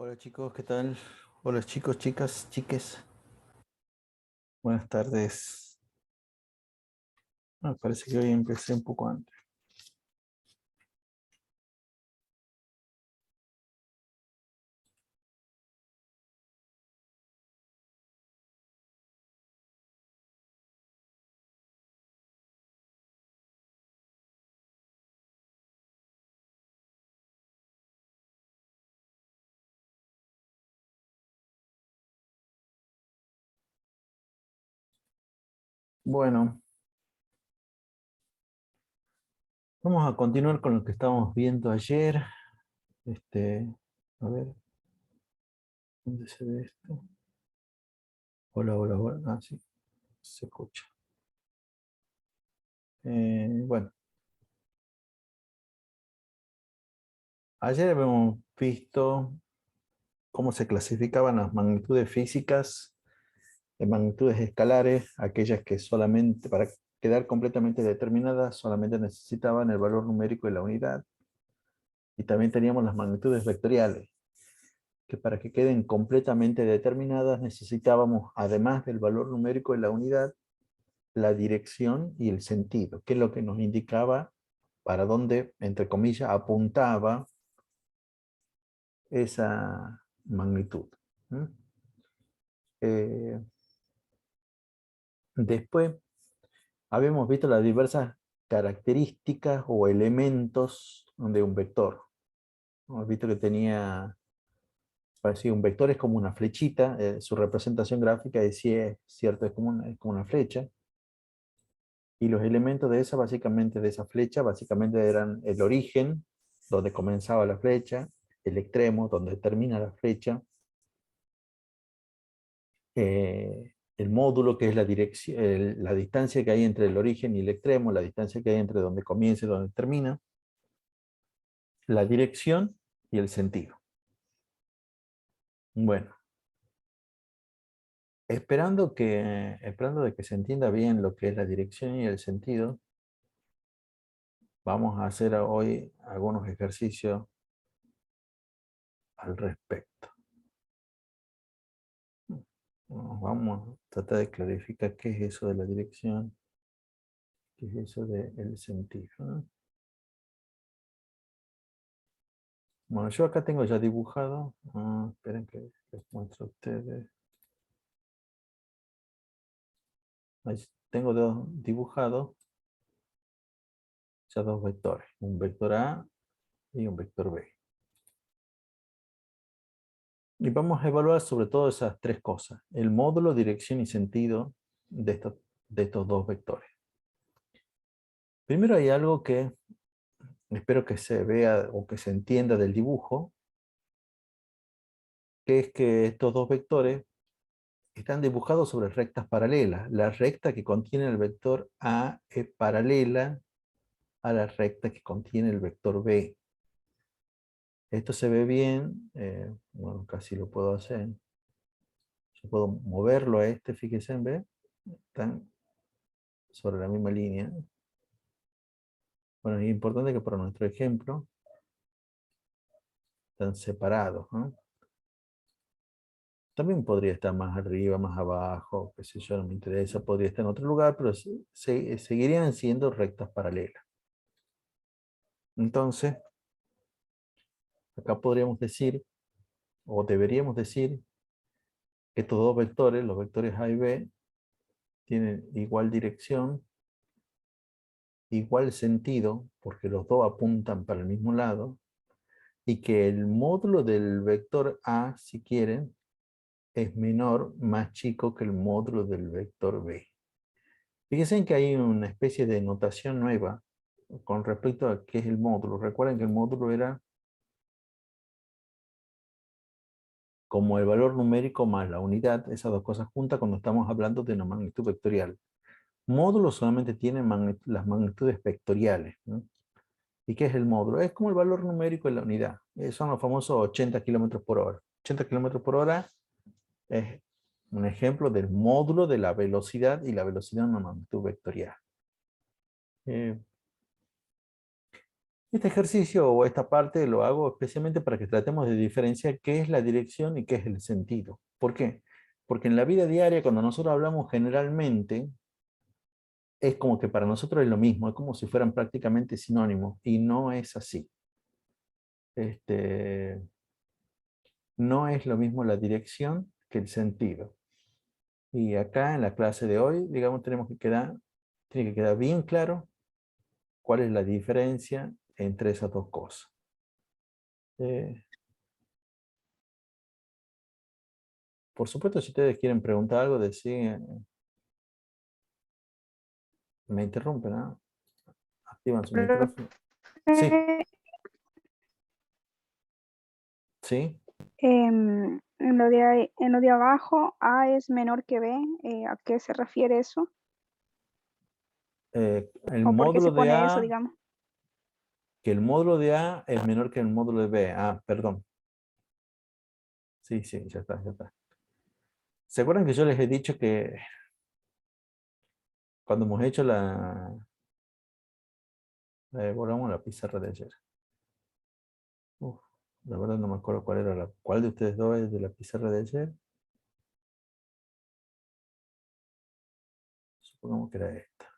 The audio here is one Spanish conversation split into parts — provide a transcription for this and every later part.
Hola chicos, ¿qué tal? Hola chicos, chicas, chiques. Buenas tardes. Parece que hoy empecé un poco antes. Bueno, vamos a continuar con lo que estábamos viendo ayer. A ver, ¿dónde se ve esto? Hola, hola, hola. Ah, sí, se escucha. Bueno, ayer habíamos visto cómo se clasificaban las magnitudes físicas en magnitudes escalares, aquellas que solamente, para quedar completamente determinadas, solamente necesitaban el valor numérico y la unidad. Y también teníamos las magnitudes vectoriales, que para que queden completamente determinadas necesitábamos, además del valor numérico de la unidad, la dirección y el sentido, que es lo que nos indicaba para dónde, entre comillas, apuntaba esa magnitud. ¿Mm? Eh, Después habíamos visto las diversas características o elementos de un vector. Hemos visto que tenía. Parecía un vector es como una flechita, su representación gráfica es, sí es cierto, es como una flecha, y los elementos de esa, básicamente, de esa flecha, básicamente eran el origen, donde comenzaba la flecha, el extremo, donde termina la flecha, el módulo, que es la dirección, la distancia que hay entre el origen y el extremo, la distancia que hay entre donde comienza y donde termina, la dirección y el sentido. Bueno, esperando de que se entienda bien lo que es la dirección y el sentido, vamos a hacer hoy algunos ejercicios al respecto. Vamos a tratar de clarificar qué es eso de la dirección, qué es eso del sentido, ¿no? Bueno, yo acá tengo ya dibujado. Esperen que les muestro a ustedes. Ahí tengo dibujados ya dos vectores, un vector A y un vector B. Y vamos a evaluar sobre todo esas tres cosas: el módulo, dirección y sentido de estos dos vectores. Primero hay algo que espero que se vea o que se entienda del dibujo, que es que estos dos vectores están dibujados sobre rectas paralelas. La recta que contiene el vector A es paralela a la recta que contiene el vector B. Esto se ve bien, bueno, casi lo puedo hacer. Yo puedo moverlo a este, fíjense en B, están sobre la misma línea. Bueno, es importante que para nuestro ejemplo están separados, ¿no? También podría estar más arriba, más abajo, qué sé yo, no me interesa, podría estar en otro lugar, pero seguirían siendo rectas paralelas. Entonces, acá podríamos decir, o deberíamos decir, que estos dos vectores, los vectores A y B, tienen igual dirección, igual sentido, porque los dos apuntan para el mismo lado, y que el módulo del vector A, si quieren, es menor, más chico que el módulo del vector B. Fíjense que hay una especie de notación nueva con respecto a qué es el módulo. Recuerden que el módulo era como el valor numérico más la unidad, esas dos cosas juntas cuando estamos hablando de una magnitud vectorial. Módulo solamente tiene las magnitudes vectoriales, ¿no? ¿Y qué es el módulo? Es como el valor numérico de la unidad. Son los famosos 80 kilómetros por hora. 80 kilómetros por hora es un ejemplo del módulo de la velocidad, y la velocidad es una magnitud vectorial. Eh, Este ejercicio o esta parte lo hago especialmente para que tratemos de diferenciar qué es la dirección y qué es el sentido. ¿Por qué? Porque en la vida diaria, cuando nosotros hablamos generalmente, es como que para nosotros es lo mismo, es como si fueran prácticamente sinónimos, y no es así. Este, no es lo mismo la dirección que el sentido. Y acá en la clase de hoy, digamos, tiene que quedar bien claro cuál es la diferencia entre esas dos cosas. Eh, por supuesto, si ustedes quieren preguntar algo, me interrumpen, ¿no? Activan su micrófono. Sí, Profe, sí. en lo de abajo, A es menor que B. ¿A qué se refiere eso? El ¿O por qué módulo se de pone eso, A, digamos? que el módulo de A es menor que el módulo de B. Ah, perdón. Sí, sí, ya está, ya está. ¿Se acuerdan que yo les he dicho que cuando hemos hecho borramos la pizarra de ayer? Uf, la verdad no me acuerdo cuál de ustedes dos es de la pizarra de ayer. Supongamos que era esta.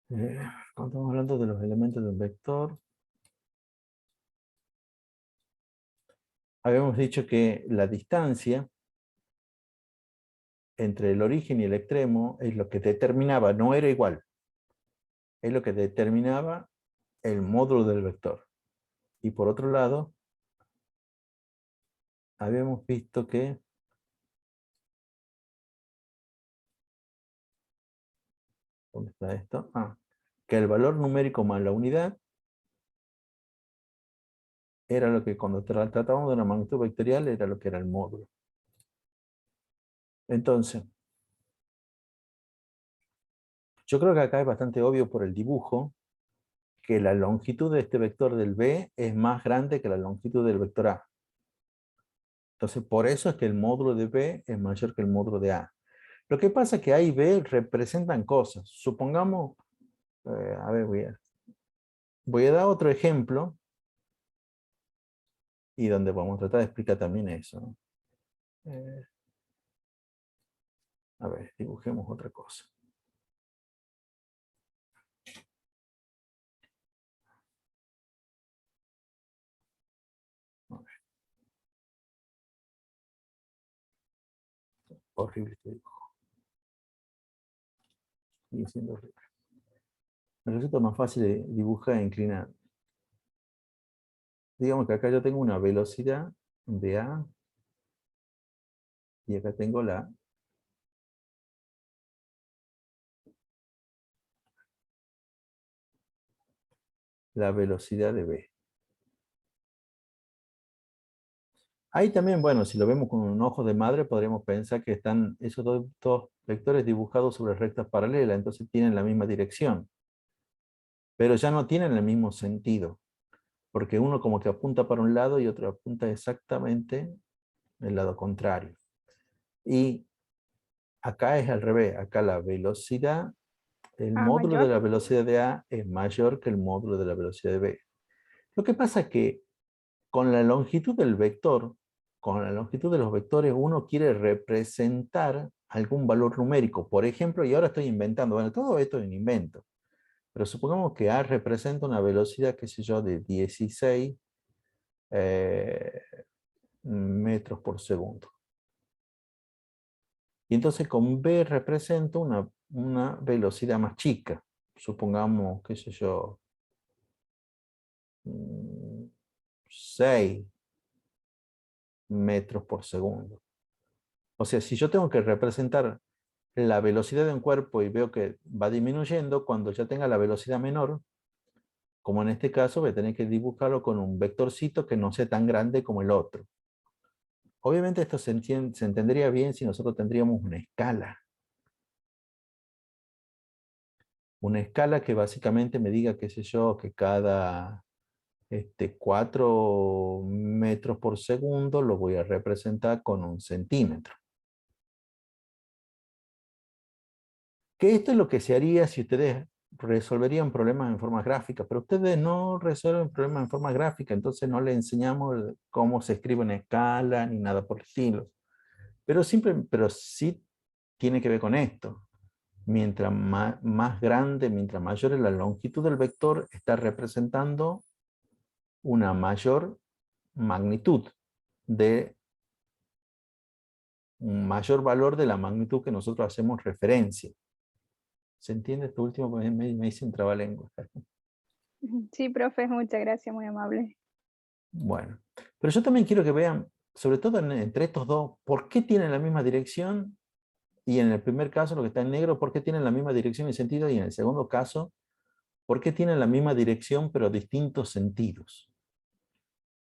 Cuando estamos hablando de los elementos de un vector, habíamos dicho que la distancia entre el origen y el extremo es lo que determinaba, no era igual, es lo que determinaba el módulo del vector. Y por otro lado, habíamos visto que, ¿dónde está esto? Que el valor numérico más la unidad era lo que cuando tratábamos de una magnitud vectorial era lo que era el módulo. Entonces, yo creo que acá es bastante obvio por el dibujo que la longitud de este vector del B es más grande que la longitud del vector A. Entonces, por eso es que el módulo de B es mayor que el módulo de A. Lo que pasa es que A y B representan cosas. Supongamos, a ver, voy a dar otro ejemplo y donde vamos a tratar de explicar también eso, ¿no? Eh, a ver, dibujemos otra cosa. A ver, horrible este dibujo. Sigue siendo horrible. Me resulta más fácil dibujar inclinado. Digamos que acá yo tengo una velocidad de A y acá tengo la velocidad de B. Ahí también, bueno, si lo vemos con un ojo de madre, podríamos pensar que están esos dos vectores dibujados sobre rectas paralelas, entonces tienen la misma dirección, pero ya no tienen el mismo sentido, porque uno como que apunta para un lado y otro apunta exactamente el lado contrario. Y acá es al revés, acá la velocidad, el A módulo de mayor. la velocidad de A es mayor que el módulo de la velocidad de B. Lo que pasa es que con la longitud del vector, con la longitud de los vectores, uno quiere representar algún valor numérico. Por ejemplo, y ahora estoy inventando, bueno, todo esto es un invento, pero supongamos que A representa una velocidad, qué sé yo, de 16 eh, metros por segundo. Y entonces con B represento una velocidad más chica. Supongamos, qué sé yo, 6 metros por segundo. O sea, si yo tengo que representar la velocidad de un cuerpo y veo que va disminuyendo, cuando ya tenga la velocidad menor, como en este caso, voy a tener que dibujarlo con un vectorcito que no sea tan grande como el otro. Obviamente esto se entendería bien si nosotros tendríamos una escala. Una escala que básicamente me diga, qué sé yo, que cada 4 metros por segundo lo voy a representar con un centímetro. Que esto es lo que se haría si ustedes resolverían problemas en forma gráfica, pero ustedes no resuelven problemas en forma gráfica, entonces no les enseñamos cómo se escribe en escala ni nada por el estilo. Pero sí tiene que ver con esto. Mientras más grande, mientras mayor es la longitud del vector, está representando una mayor magnitud de un mayor valor de la magnitud que nosotros hacemos referencia. ¿Se entiende esto último? Porque me dicen trabalengua. Sí, profe, muchas gracias, muy amable. Bueno, pero yo también quiero que vean, sobre todo entre estos dos, por qué tienen la misma dirección, y en el primer caso, lo que está en negro, por qué tienen la misma dirección y sentido, y en el segundo caso, por qué tienen la misma dirección pero distintos sentidos.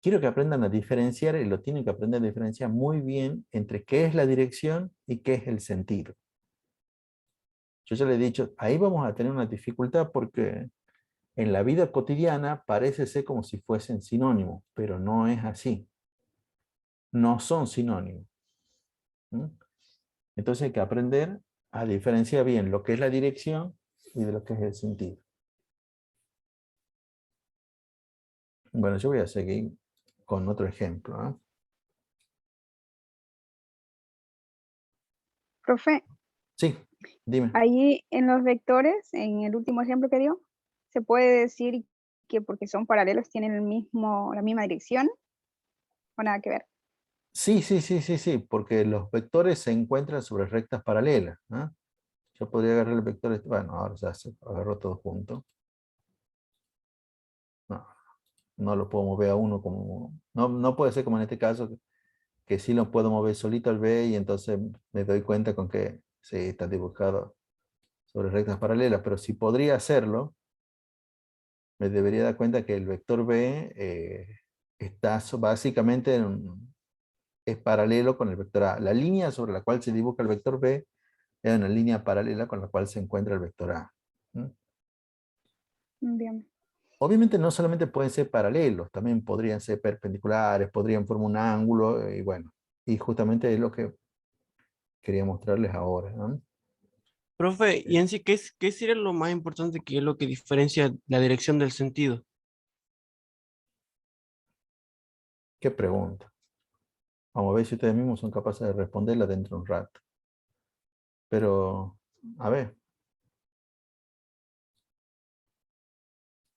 Quiero que aprendan a diferenciar, y lo tienen que aprender a diferenciar muy bien entre qué es la dirección y qué es el sentido. Yo ya les he dicho, ahí vamos a tener una dificultad porque en la vida cotidiana parece ser como si fuesen sinónimos, pero no es así. No son sinónimos. ¿Mm? Entonces hay que aprender a diferenciar bien lo que es la dirección y de lo que es el sentido. Bueno, yo voy a seguir con otro ejemplo, ¿eh? Profe, Sí, dime. ahí en los vectores, en el último ejemplo que dio, se puede decir que porque son paralelos tienen la misma dirección o nada que ver. Sí, porque los vectores se encuentran sobre rectas paralelas, ¿eh? Yo podría agarrar el vector, bueno, ahora ya se agarró todo junto. No, no lo puedo mover a uno como, no puede ser como en este caso, que sí lo puedo mover solito al B y entonces me doy cuenta con que sí, está dibujado sobre rectas paralelas, pero si podría hacerlo, me debería dar cuenta que el vector B está básicamente es paralelo con el vector A. La línea sobre la cual se dibuja el vector B es una línea paralela con la cual se encuentra el vector A. ¿Mm? Bien, Obviamente no solamente pueden ser paralelos, también podrían ser perpendiculares, podrían formar un ángulo, y bueno, y justamente es lo que quería mostrarles ahora, ¿no? Profe, y en sí, ¿qué sería lo más importante que es lo que diferencia la dirección del sentido? ¿Qué pregunta? Vamos a ver si ustedes mismos son capaces de responderla dentro de un rato. Pero, a ver,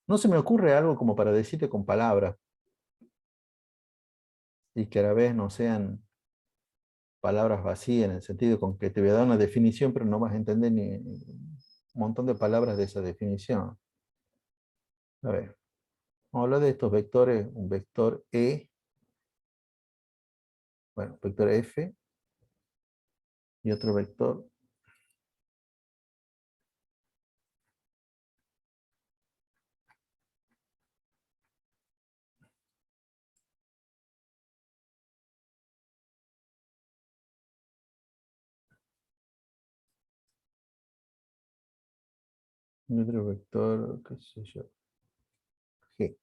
no se me ocurre algo como para decirte con palabras y que a la vez no sean palabras vacías en el sentido con que te voy a dar una definición, pero no vas a entender ni un montón de palabras de esa definición. A ver, vamos a hablar de estos vectores, un vector E, bueno, vector F y otro vector. Y otro vector, qué sé yo, G.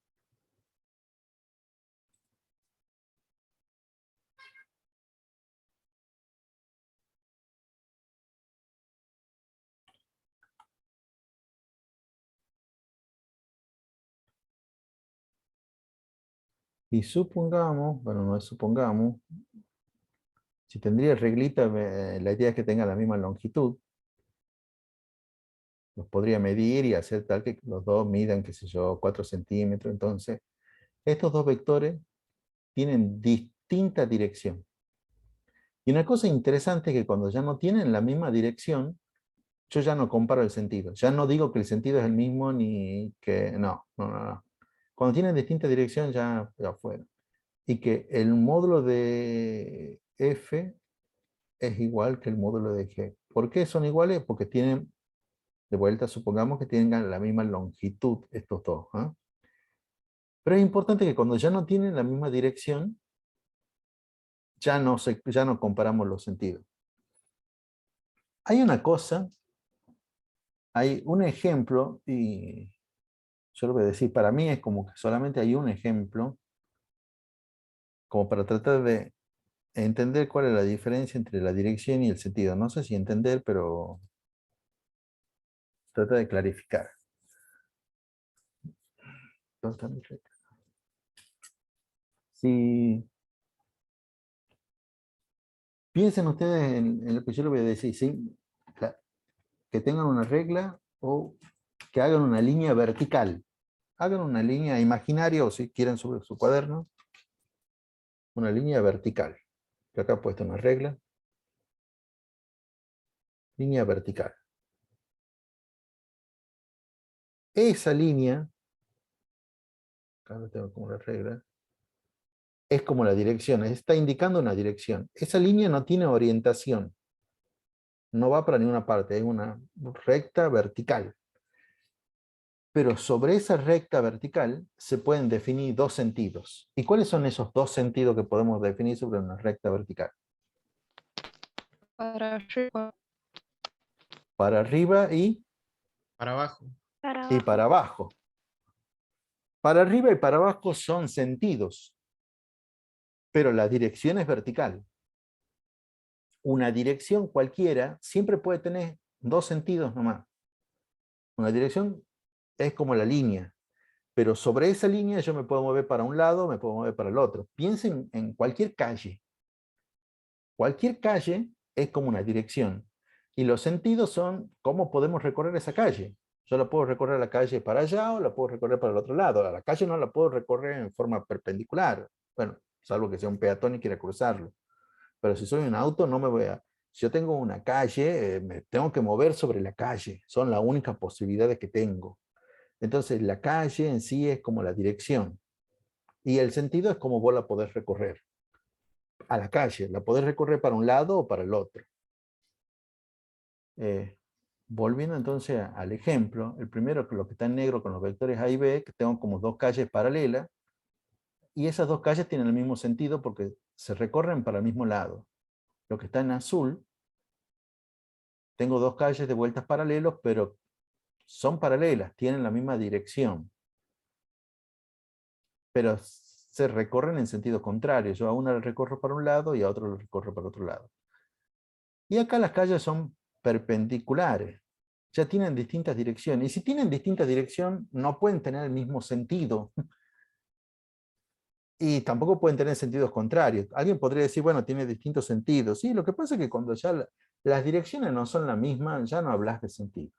Y supongamos, bueno, no es supongamos, si tendría reglita, la idea es que tengan la misma longitud. Los podría medir y hacer tal que los dos midan, qué sé yo, 4 centímetros. Entonces, estos dos vectores tienen distinta dirección. Y una cosa interesante es que cuando ya no tienen la misma dirección, yo ya no comparo el sentido. Ya no digo que el sentido es el mismo ni que... No. Cuando tienen distinta dirección ya fueron. Y que el módulo de F es igual que el módulo de G. ¿Por qué son iguales? Porque tienen, de vuelta, supongamos que tengan la misma longitud estos dos, ¿ah? Pero es importante que cuando ya no tienen la misma dirección, ya no comparamos los sentidos. Hay una cosa, hay un ejemplo, y yo lo voy a decir, para mí es como que solamente hay un ejemplo, como para tratar de entender cuál es la diferencia entre la dirección y el sentido. No sé si entender, pero trata de clarificar. Si piensen ustedes en lo que yo les voy a decir, ¿sí? Que tengan una regla o que hagan una línea vertical. Hagan una línea imaginaria o si quieren sobre su cuaderno, una línea vertical. Que acá he puesto una regla. Línea vertical. Esa línea, acá lo tengo como la regla, es como la dirección, está indicando una dirección. Esa línea no tiene orientación. No va para ninguna parte, es una recta vertical. Pero sobre esa recta vertical se pueden definir dos sentidos. ¿Y cuáles son esos dos sentidos que podemos definir sobre una recta vertical? Para arriba. Para arriba y Para abajo. para abajo. Para arriba y para abajo son sentidos, pero la dirección es vertical. Una dirección cualquiera siempre puede tener dos sentidos nomás. Una dirección es como la línea, pero sobre esa línea yo me puedo mover para un lado, me puedo mover para el otro. Piensen en cualquier calle. Cualquier calle es como una dirección. Y los sentidos son cómo podemos recorrer esa calle. Yo la puedo recorrer la calle para allá o la puedo recorrer para el otro lado. La calle no la puedo recorrer en forma perpendicular. Bueno, salvo que sea un peatón y quiera cruzarlo. Pero si soy un auto, no me voy a... Si yo tengo una calle, me tengo que mover sobre la calle. Son las únicas posibilidades que tengo. Entonces, la calle en sí es como la dirección. Y el sentido es como vos la podés recorrer. A la calle, la podés recorrer para un lado o para el otro. Volviendo entonces al ejemplo, el primero, lo que está en negro con los vectores A y B, que tengo como dos calles paralelas, y esas dos calles tienen el mismo sentido porque se recorren para el mismo lado. Lo que está en azul, tengo dos calles de vueltas paralelos, pero son paralelas, tienen la misma dirección. Pero se recorren en sentido contrario. Yo a una la recorro para un lado y a otro la recorro para otro lado. Y acá las calles son perpendiculares. Ya tienen distintas direcciones. Y si tienen distintas direcciones, no pueden tener el mismo sentido. Y tampoco pueden tener sentidos contrarios. Alguien podría decir, bueno, tiene distintos sentidos. Sí, lo que pasa es que cuando ya las direcciones no son la misma, ya no hablas de sentido.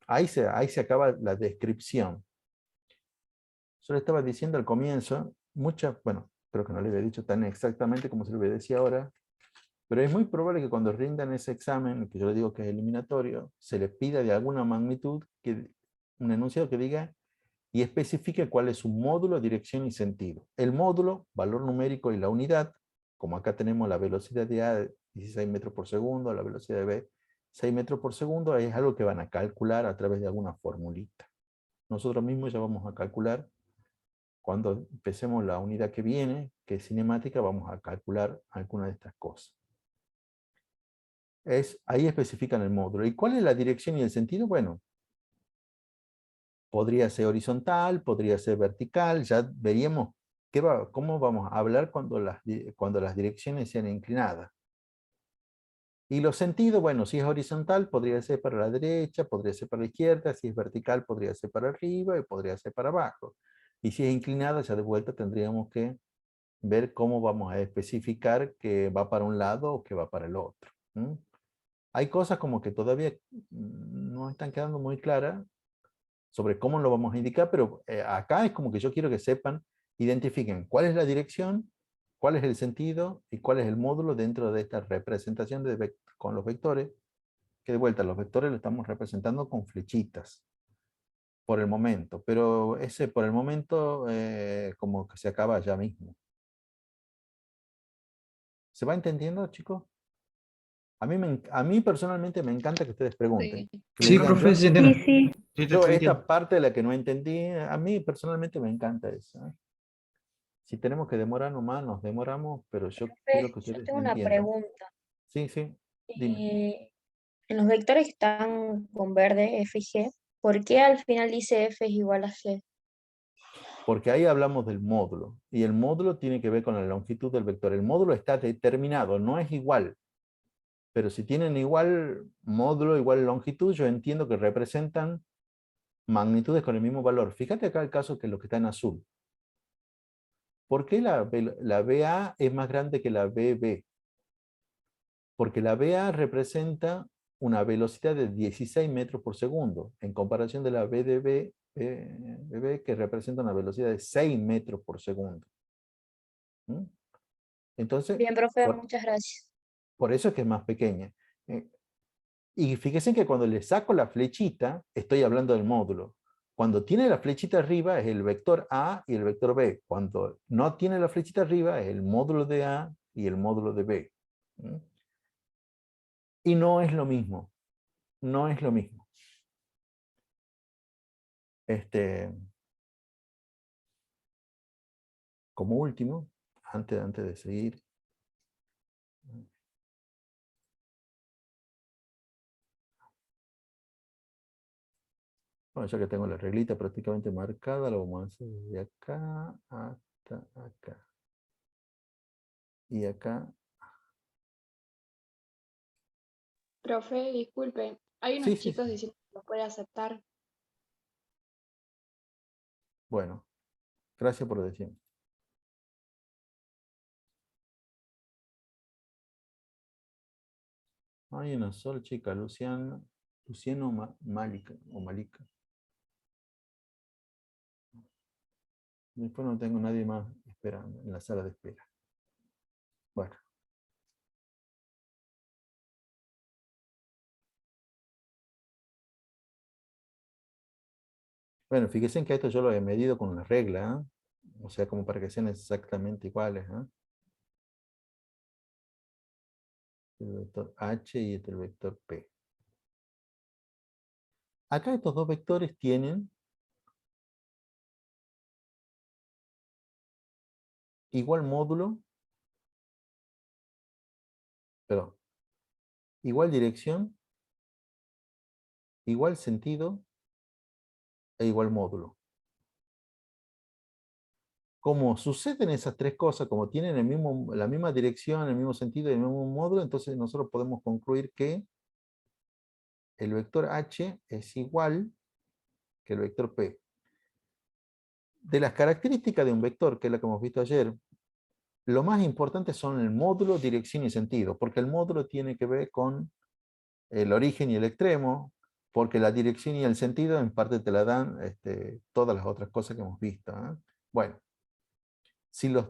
Ahí se acaba la descripción. Yo le estaba diciendo al comienzo, bueno, creo que no le había dicho tan exactamente como se lo decía ahora, pero es muy probable que cuando rindan ese examen, que yo le digo que es eliminatorio, se le pida de alguna magnitud un enunciado que diga y especifique cuál es su módulo, dirección y sentido. El módulo, valor numérico y la unidad, como acá tenemos la velocidad de A 16 metros por segundo, la velocidad de B 6 metros por segundo, es algo que van a calcular a través de alguna formulita. Nosotros mismos ya vamos a calcular, cuando empecemos la unidad que viene, que es cinemática, vamos a calcular alguna de estas cosas. Ahí especifican el módulo. ¿Y cuál es la dirección y el sentido? Bueno, podría ser horizontal, podría ser vertical, ya veríamos cómo vamos a hablar cuando las direcciones sean inclinadas. Y los sentidos, bueno, si es horizontal, podría ser para la derecha, podría ser para la izquierda, si es vertical, podría ser para arriba y podría ser para abajo. Y si es inclinada, ya de vuelta tendríamos que ver cómo vamos a especificar que va para un lado o que va para el otro. Hay cosas como que todavía no están quedando muy claras sobre cómo lo vamos a indicar, pero acá es como que yo quiero que sepan, identifiquen cuál es la dirección, cuál es el sentido y cuál es el módulo dentro de esta representación con los vectores, que de vuelta los vectores lo estamos representando con flechitas por el momento, pero ese por el momento como que se acaba ya mismo. ¿Se va entendiendo, chicos? A mí personalmente me encanta que ustedes pregunten. Sí. Que me Sí, digan, profe, sí entiendo. Sí, sí. Sí, te yo entiendo. esta parte de la que no entendí, a mí personalmente me encanta eso. Si tenemos que demorarnos más, nos demoramos, pero yo quiero que Yo ustedes tengo una entiendan. pregunta. Sí, sí, dime. En los vectores que están con verde, F y G, ¿por qué al final dice F es igual a G? Porque ahí hablamos del módulo, y el módulo tiene que ver con la longitud del vector. El módulo está determinado, no es igual, Pero si tienen igual módulo, igual longitud, yo entiendo que representan magnitudes con el mismo valor. Fíjate acá el caso que lo que está en azul. ¿Por qué la BA es más grande que la BB? Porque la BA representa una velocidad de 16 metros por segundo, en comparación de la BB, que representa una velocidad de 6 metros por segundo. ¿Mm? Entonces, Bien, profe, muchas gracias. por eso es que es más pequeña. Y fíjense que cuando le saco la flechita, estoy hablando del módulo. Cuando tiene la flechita arriba es el vector A y el vector B. Cuando no tiene la flechita arriba es el módulo de A y el módulo de B. ¿Mm? Y no es lo mismo. No es lo mismo. Como último, antes de seguir, bueno, ya que tengo la reglita prácticamente marcada, lo vamos a hacer de acá hasta acá. Y acá. Profe, disculpe, hay Sí, unos sí, chicos sí. diciendo que lo puede aceptar. Bueno, gracias por decirme. Hay una sola chica, Luciano Malika, o Malika. Después no tengo nadie más esperando en la sala de espera. Bueno. Bueno, fíjense que esto yo lo he medido con una regla, ¿eh? O sea, como para que sean exactamente iguales, ¿eh? El vector H y el vector P. Acá estos dos vectores tienen igual módulo, perdón, igual dirección, igual sentido e igual módulo. Como suceden esas tres cosas, como tienen la misma dirección, el mismo sentido y el mismo módulo, entonces nosotros podemos concluir que el vector H es igual que el vector P. De las características de un vector, que es la que hemos visto ayer, lo más importante son el módulo, dirección y sentido, porque el módulo tiene que ver con el origen y el extremo, porque la dirección y el sentido en parte te la dan todas las otras cosas que hemos visto, ¿eh? Bueno, si los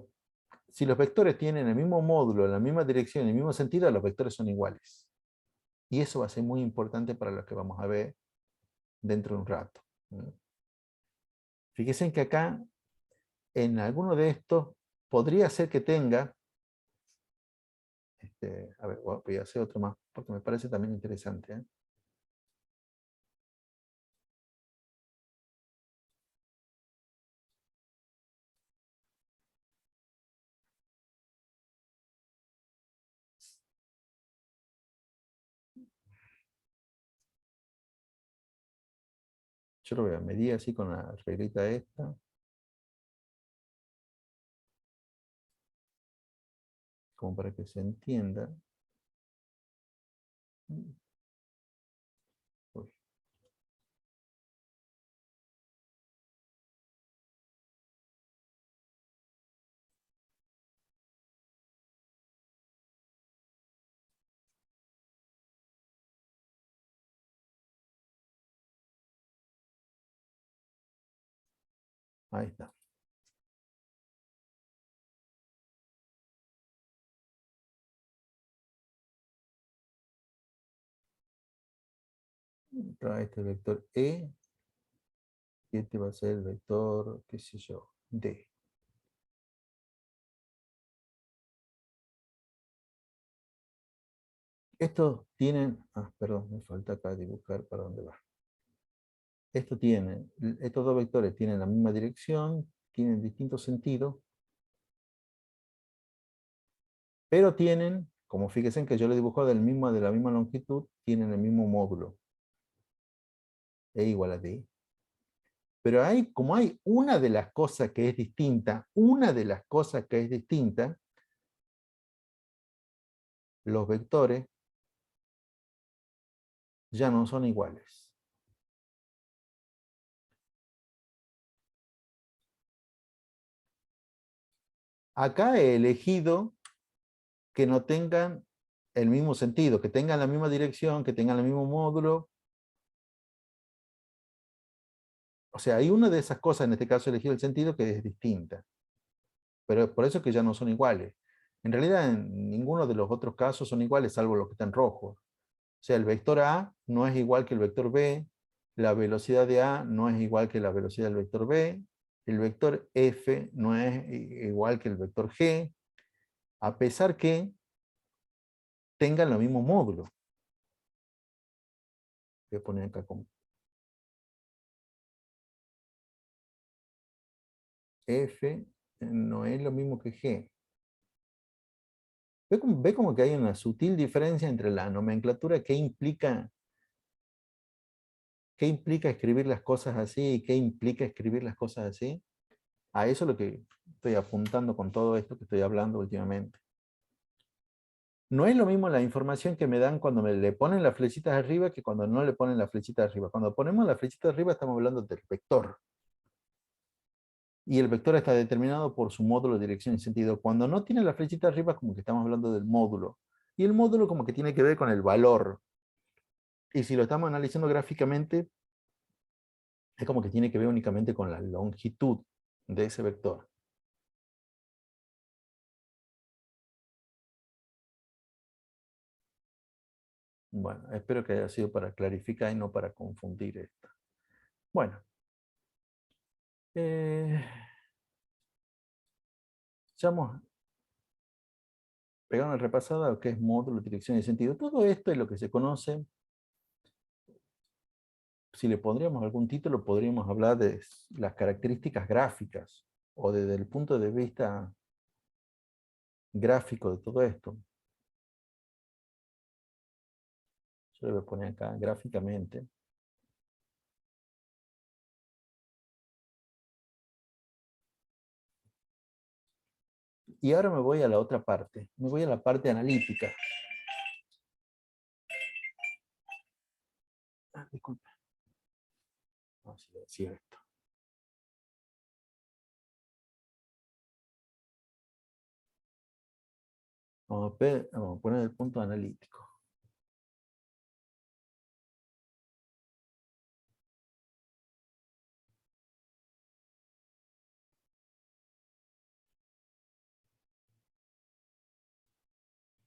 vectores tienen el mismo módulo, la misma dirección y el mismo sentido, los vectores son iguales. Y eso va a ser muy importante para lo que vamos a ver dentro de un rato. Fíjense que acá, en alguno de estos, podría ser que tenga, a ver, voy a hacer otro más, porque me parece también interesante, ¿eh? Yo lo voy a medir así con la reglita esta. Como para que se entienda. Uy. Ahí está. Acá este vector E. Y este va a ser el vector, qué sé yo, D. Estos tienen, perdón, me falta acá dibujar para dónde va. Estos dos vectores tienen la misma dirección, tienen distintos sentidos, pero tienen, como fíjense que yo le dibujo de la misma longitud, tienen el mismo módulo. E igual a D. Pero como hay una de las cosas que es distinta, los vectores ya no son iguales. Acá he elegido que no tengan el mismo sentido, que tengan la misma dirección, que tengan el mismo módulo. O sea, hay una de esas cosas, en este caso he elegido el sentido, que es distinta. Pero es por eso que ya no son iguales. En realidad, en ninguno de los otros casos son iguales, salvo los que están rojos. O sea, el vector A no es igual que el vector B, la velocidad de A no es igual que la velocidad del vector B, el vector F no es igual que el vector G, a pesar que tengan los mismos módulos. Voy a poner acá como F no es lo mismo que G. Ve como que hay una sutil diferencia entre la nomenclatura que implica escribir las cosas así y qué implica escribir las cosas así. A eso es lo que estoy apuntando con todo esto que estoy hablando últimamente. No es lo mismo la información que me dan cuando me le ponen las flechitas arriba que cuando no le ponen las flechitas arriba. Cuando ponemos las flechitas arriba estamos hablando del vector. Y el vector está determinado por su módulo, dirección y sentido. Cuando no tiene la flechita arriba, como que estamos hablando del módulo. Y el módulo como que tiene que ver con el valor. Y si lo estamos analizando gráficamente, es como que tiene que ver únicamente con la longitud de ese vector. Bueno, espero que haya sido para clarificar y no para confundir esto. Bueno. Ya hemos pegado una repasada a lo que es módulo, dirección y sentido. Todo esto es lo que se conoce. Si le pondríamos algún título, podríamos hablar de las características gráficas o desde el punto de vista gráfico de todo esto. Yo le voy a poner acá gráficamente. Y ahora me voy a la otra parte. Me voy a la parte analítica. Disculpe. No, si le decía esto. Vamos a poner el punto analítico.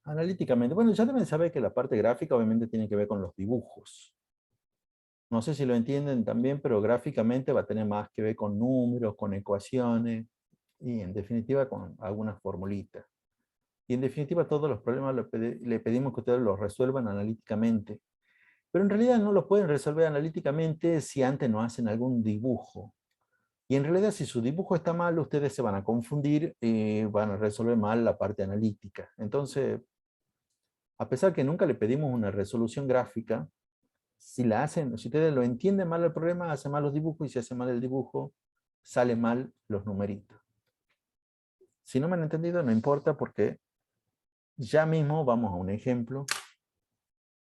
Analíticamente, bueno, ya deben saber que la parte gráfica obviamente tiene que ver con los dibujos. No sé si lo entienden también, pero gráficamente va a tener más que ver con números, con ecuaciones y en definitiva con algunas formulitas. Y en definitiva todos los problemas le pedimos que ustedes los resuelvan analíticamente. Pero en realidad no los pueden resolver analíticamente si antes no hacen algún dibujo. Y en realidad si su dibujo está mal, ustedes se van a confundir y van a resolver mal la parte analítica. Entonces, a pesar que nunca le pedimos una resolución gráfica, si la hacen, si ustedes lo entienden mal el problema, hacen mal los dibujos, y si hacen mal el dibujo, salen mal los numeritos. Si no me han entendido, no importa, porque ya mismo vamos a un ejemplo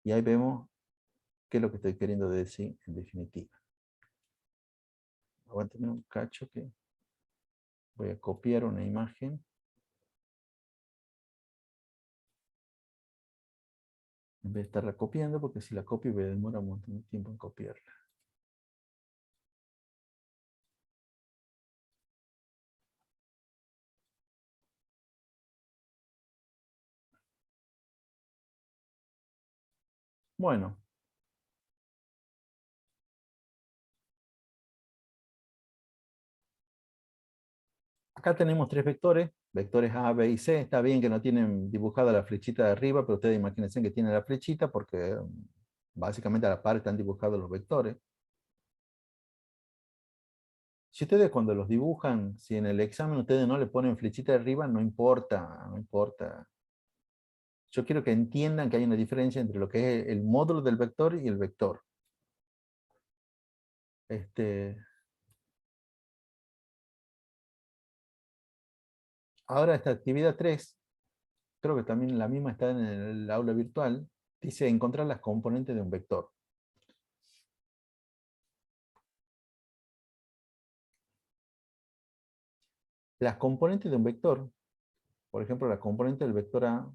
y ahí vemos qué es lo que estoy queriendo decir en definitiva. Aguántenme un cacho que voy a copiar una imagen. En vez de estarla copiando, porque si la copio me demora un montón de tiempo en copiarla. Bueno. Acá tenemos tres vectores, vectores A, B y C. Está bien que no tienen dibujada la flechita de arriba, pero ustedes imagínense que tienen la flechita porque básicamente a la par están dibujados los vectores. Si ustedes cuando los dibujan, si en el examen ustedes no le ponen flechita de arriba, no importa, no importa. Yo quiero que entiendan que hay una diferencia entre lo que es el módulo del vector y el vector. Ahora esta actividad 3, creo que también la misma está en el aula virtual, dice encontrar las componentes de un vector. las componentes de un vector, por ejemplo, la componente del vector A,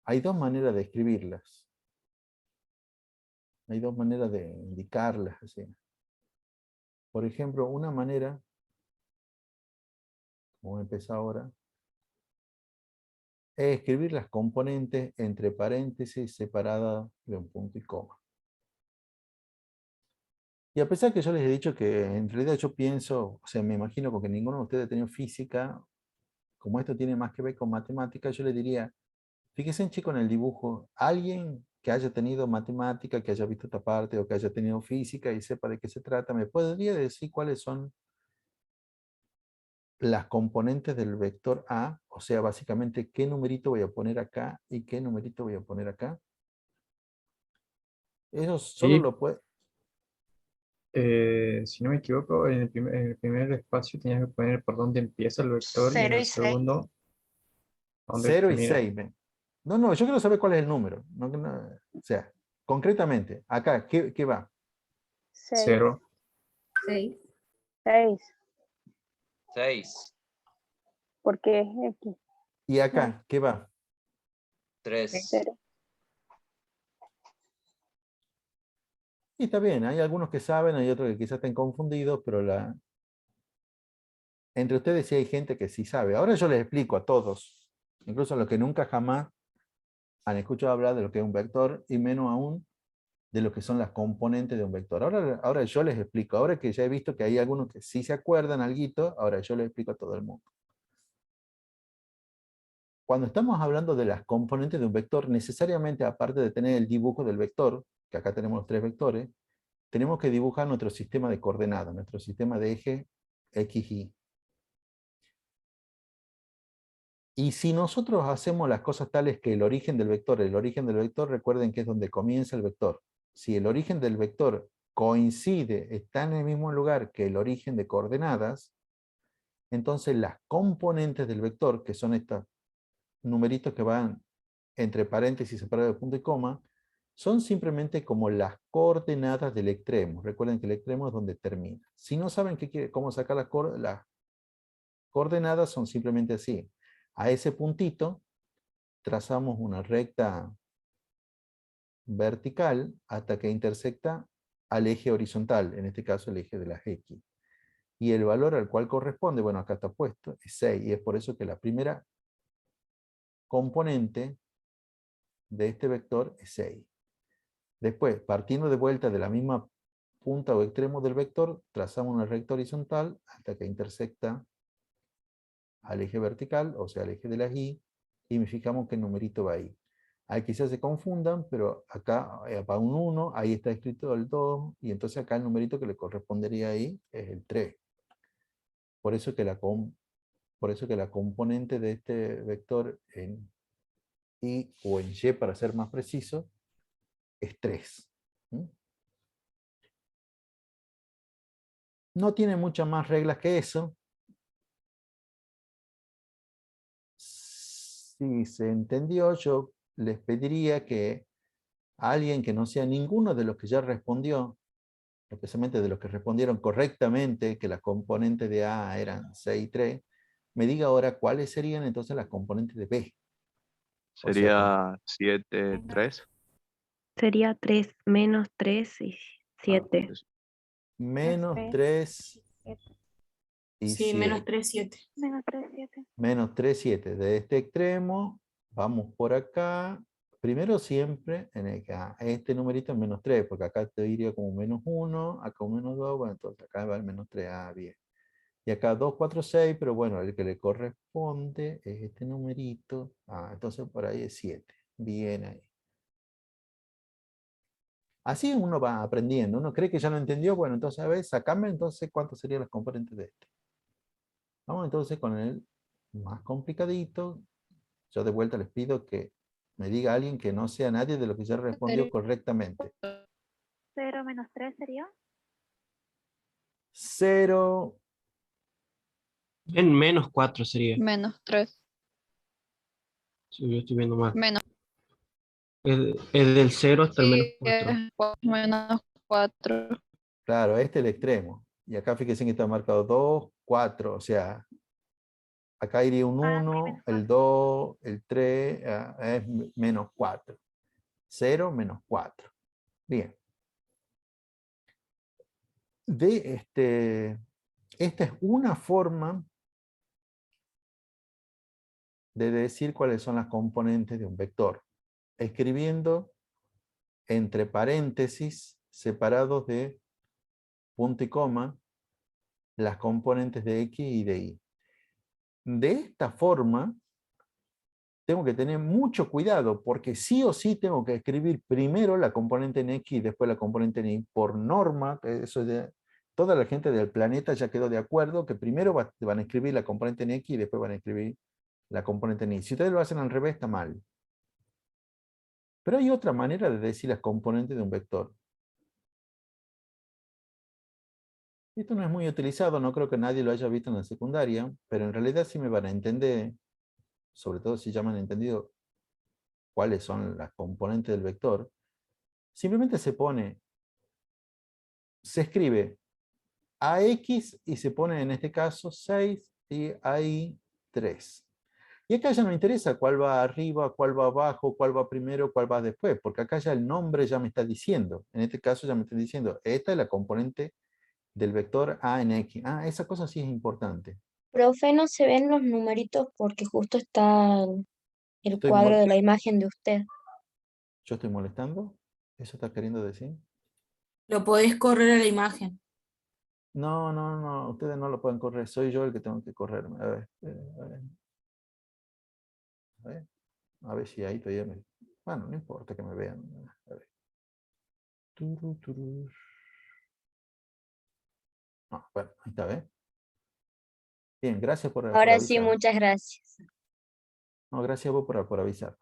hay dos maneras de escribirlas. Hay dos maneras de indicarlas. Así. Por ejemplo, una manera, como empezó ahora, es escribir las componentes entre paréntesis separadas de un punto y coma. Y a pesar que yo les he dicho que en realidad yo pienso, o sea, me imagino con que ninguno de ustedes ha tenido física, como esto tiene más que ver con matemática, yo les diría, fíjense chicos en el dibujo, alguien que haya tenido matemática, que haya visto esta parte o que haya tenido física y sepa de qué se trata, ¿me podría decir cuáles son las componentes del vector A? O sea, básicamente, ¿qué numerito voy a poner acá y qué numerito voy a poner acá? Eso solo Sí, lo puede... si no me equivoco, en el primer espacio tenías que poner por dónde empieza el vector y en 0 el y 6. segundo dónde 0 y termina. 6. No, no, yo quiero saber cuál es el número. O sea, concretamente, acá, ¿qué va? 6. 0. 6. 6. 6, ¿Por qué es X? Y acá, ¿qué va? 3, 0. Y está bien, hay algunos que saben, hay otros que quizás estén confundidos, pero entre ustedes sí hay gente que sí sabe. Ahora yo les explico a todos, incluso a los que nunca jamás han escuchado hablar de lo que es un vector, y menos aún de lo que son las componentes de un vector. Ahora yo les explico, ahora que ya he visto que hay algunos que sí se acuerdan alguito, ahora yo les explico a todo el mundo. Cuando estamos hablando de las componentes de un vector, necesariamente aparte de tener el dibujo del vector, que acá tenemos los tres vectores, tenemos que dibujar nuestro sistema de coordenadas, nuestro sistema de eje X, Y. Y si nosotros hacemos las cosas tales que el origen del vector, recuerden que es donde comienza el vector. Si el origen del vector coincide, está en el mismo lugar que el origen de coordenadas, entonces las componentes del vector, que son estos numeritos que van entre paréntesis separados de punto y coma, son simplemente como las coordenadas del extremo. Recuerden que el extremo es donde termina. Si no saben cómo sacar las coordenadas, son simplemente así. A ese puntito trazamos una recta vertical hasta que intersecta al eje horizontal, en este caso el eje de las X. Y el valor al cual corresponde, bueno, acá está puesto, es 6, y es por eso que la primera componente de este vector es 6. Después, partiendo de vuelta de la misma punta o extremo del vector, trazamos una recta horizontal hasta que intersecta al eje vertical, o sea, al eje de las Y, y fijamos qué numerito va ahí. Ahí quizás se confundan, pero acá va un 1, ahí está escrito el 2, y entonces acá el numerito que le correspondería ahí es el 3. Por eso que la componente de este vector en Y o en Y, para ser más preciso, es 3. No tiene muchas más reglas que eso. Si se entendió, yo les pediría que alguien que no sea ninguno de los que ya respondió, especialmente de los que respondieron correctamente, que las componentes de A eran 6 y 3, me diga ahora cuáles serían entonces las componentes de B. O sea, Sería 7, 3. Sería 3 menos 3 y 7. menos 3 y Sí, menos 7. 3, 7. Menos 3, 7. Menos 3, 7. De este extremo, vamos por acá. Primero siempre, este numerito es menos 3, porque acá te diría como menos 1, acá un menos 2, bueno, entonces acá va el menos 3, bien. Y acá 2, 4, 6, pero bueno, el que le corresponde es este numerito. Entonces por ahí es 7. Bien ahí. Así uno va aprendiendo. Uno cree que ya lo entendió, bueno, entonces a ver, sacame entonces cuántos serían las componentes de este. Vamos entonces con el más complicadito. Yo de vuelta les pido que me diga alguien que no sea nadie de lo que ya respondió correctamente. 0 menos 3 sería. 0. En menos 4 sería. Menos 3. Si yo estoy viendo mal. Menos. Es del 0 hasta el menos Sí, 4. menos 4. Claro, este es el extremo. Y acá fíjense que está marcado 2, 4, o sea, acá iría un Ah, sí, 1, menos el 2, el 3, es menos 4. 0 menos 4. Bien. Esta es una forma de decir cuáles son las componentes de un vector, escribiendo entre paréntesis separados de punto y coma las componentes de X y de Y. De esta forma, tengo que tener mucho cuidado, porque sí o sí tengo que escribir primero la componente en X y después la componente en Y. Por norma, toda la gente del planeta ya quedó de acuerdo que primero van a escribir la componente en X y después van a escribir la componente en Y. Si ustedes lo hacen al revés, está mal. Pero hay otra manera de decir las componentes de un vector. Esto no es muy utilizado, no creo que nadie lo haya visto en la secundaria, pero en realidad sí me van a entender, sobre todo si ya me han entendido cuáles son las componentes del vector. Simplemente se escribe AX y se pone en este caso 6 y ahí 3. Y acá ya no me interesa cuál va arriba, cuál va abajo, cuál va primero, cuál va después, porque acá ya el nombre ya me está diciendo. En este caso ya me está diciendo, esta es la componente del vector A en X. Ah, esa cosa sí es importante. Profe, no se ven los numeritos porque justo está el Estoy cuadro de la imagen de usted. ¿Yo estoy molestando? ¿Eso está queriendo decir? Lo podés correr a la imagen. No, no, no, ustedes no lo pueden correr, soy yo el que tengo que correrme. A ver, a ver si ahí todavía me... Bueno, no importa que me vean. A ver. Ah, bueno, ahí está, ¿ves? Bien, gracias por Ahora sí, avisar. muchas gracias. No, gracias a vos por avisar.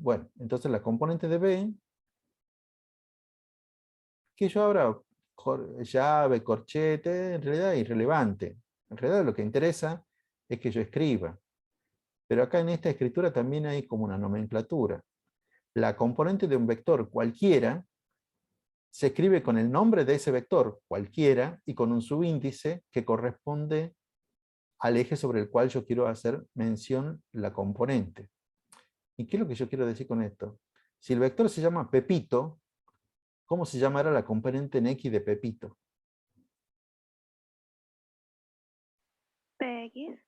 Bueno, entonces la componente de B, que yo ahora, llave, corchete, en realidad es irrelevante. En realidad lo que interesa es que yo escriba. Pero acá en esta escritura también hay como una nomenclatura. La componente de un vector cualquiera se escribe con el nombre de ese vector cualquiera y con un subíndice que corresponde al eje sobre el cual yo quiero hacer mención la componente. ¿Y qué es lo que yo quiero decir con esto? Si el vector se llama Pepito, ¿cómo se llamará la componente en X de Pepito? PX.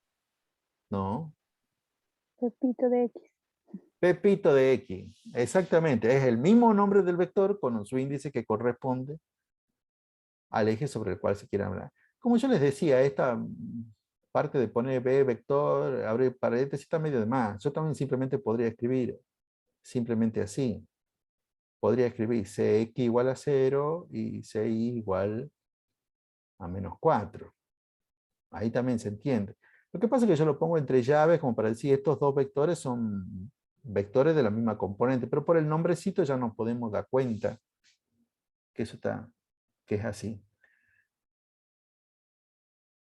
No. Pepito de X. Pepito de X. Exactamente. Es el mismo nombre del vector con un subíndice que corresponde al eje sobre el cual se quiere hablar. Como yo les decía, esta parte de poner B, vector, abrir paréntesis, está medio de más. Yo también simplemente podría escribir simplemente así. Podría escribir CX igual a 0 y CY igual a menos 4. Ahí también se entiende. Lo que pasa es que yo lo pongo entre llaves como para decir estos dos vectores son vectores de la misma componente, pero por el nombrecito ya nos podemos dar cuenta que eso que es así.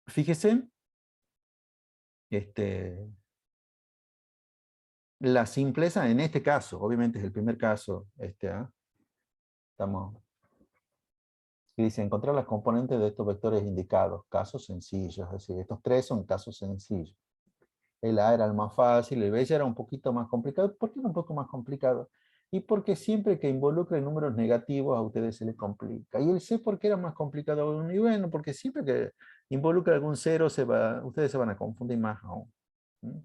Fíjese, la simpleza en este caso, obviamente es el primer caso, estamos, y dice encontrar las componentes de estos vectores indicados, casos sencillos, es decir, estos tres son casos sencillos. El A era el más fácil, el B ya era un poquito más complicado. ¿Por qué era un poco más complicado? Y porque siempre que involucre números negativos a ustedes se les complica. Y el C, ¿por qué era más complicado aún? Y bueno, porque siempre que involucra algún cero, ustedes se van a confundir más aún. ¿Mm?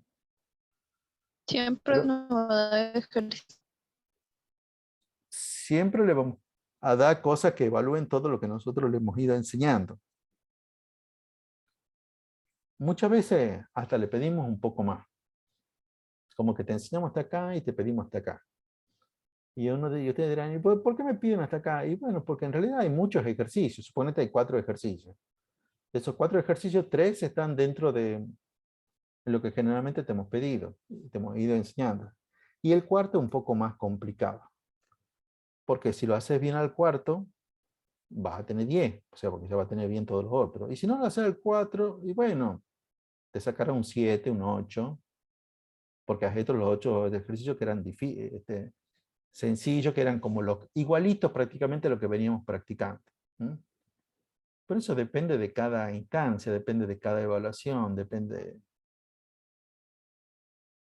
Siempre Pero nos va a dar ejercicio. siempre le vamos a dar cosas que evalúen todo lo que nosotros le hemos ido enseñando. Muchas veces hasta le pedimos un poco más. Como que te enseñamos hasta acá y te pedimos hasta acá. Y ustedes dirán, ¿y por qué me piden hasta acá? Y bueno, porque en realidad hay muchos ejercicios. Suponete hay 4 ejercicios. De esos 4 ejercicios, 3 están dentro de lo que generalmente te hemos pedido, te hemos ido enseñando. Y el cuarto es un poco más complicado. Porque si lo haces bien al cuarto, vas a tener 10. O sea, porque ya va a tener bien todos los otros. Y si no lo haces al 4, y bueno, te sacará un 7, un 8. Porque has hecho los 8 ejercicios que eran sencillos, que eran como los igualitos prácticamente a lo que veníamos practicando. ¿Mm? Pero eso depende de cada instancia, depende de cada evaluación, depende.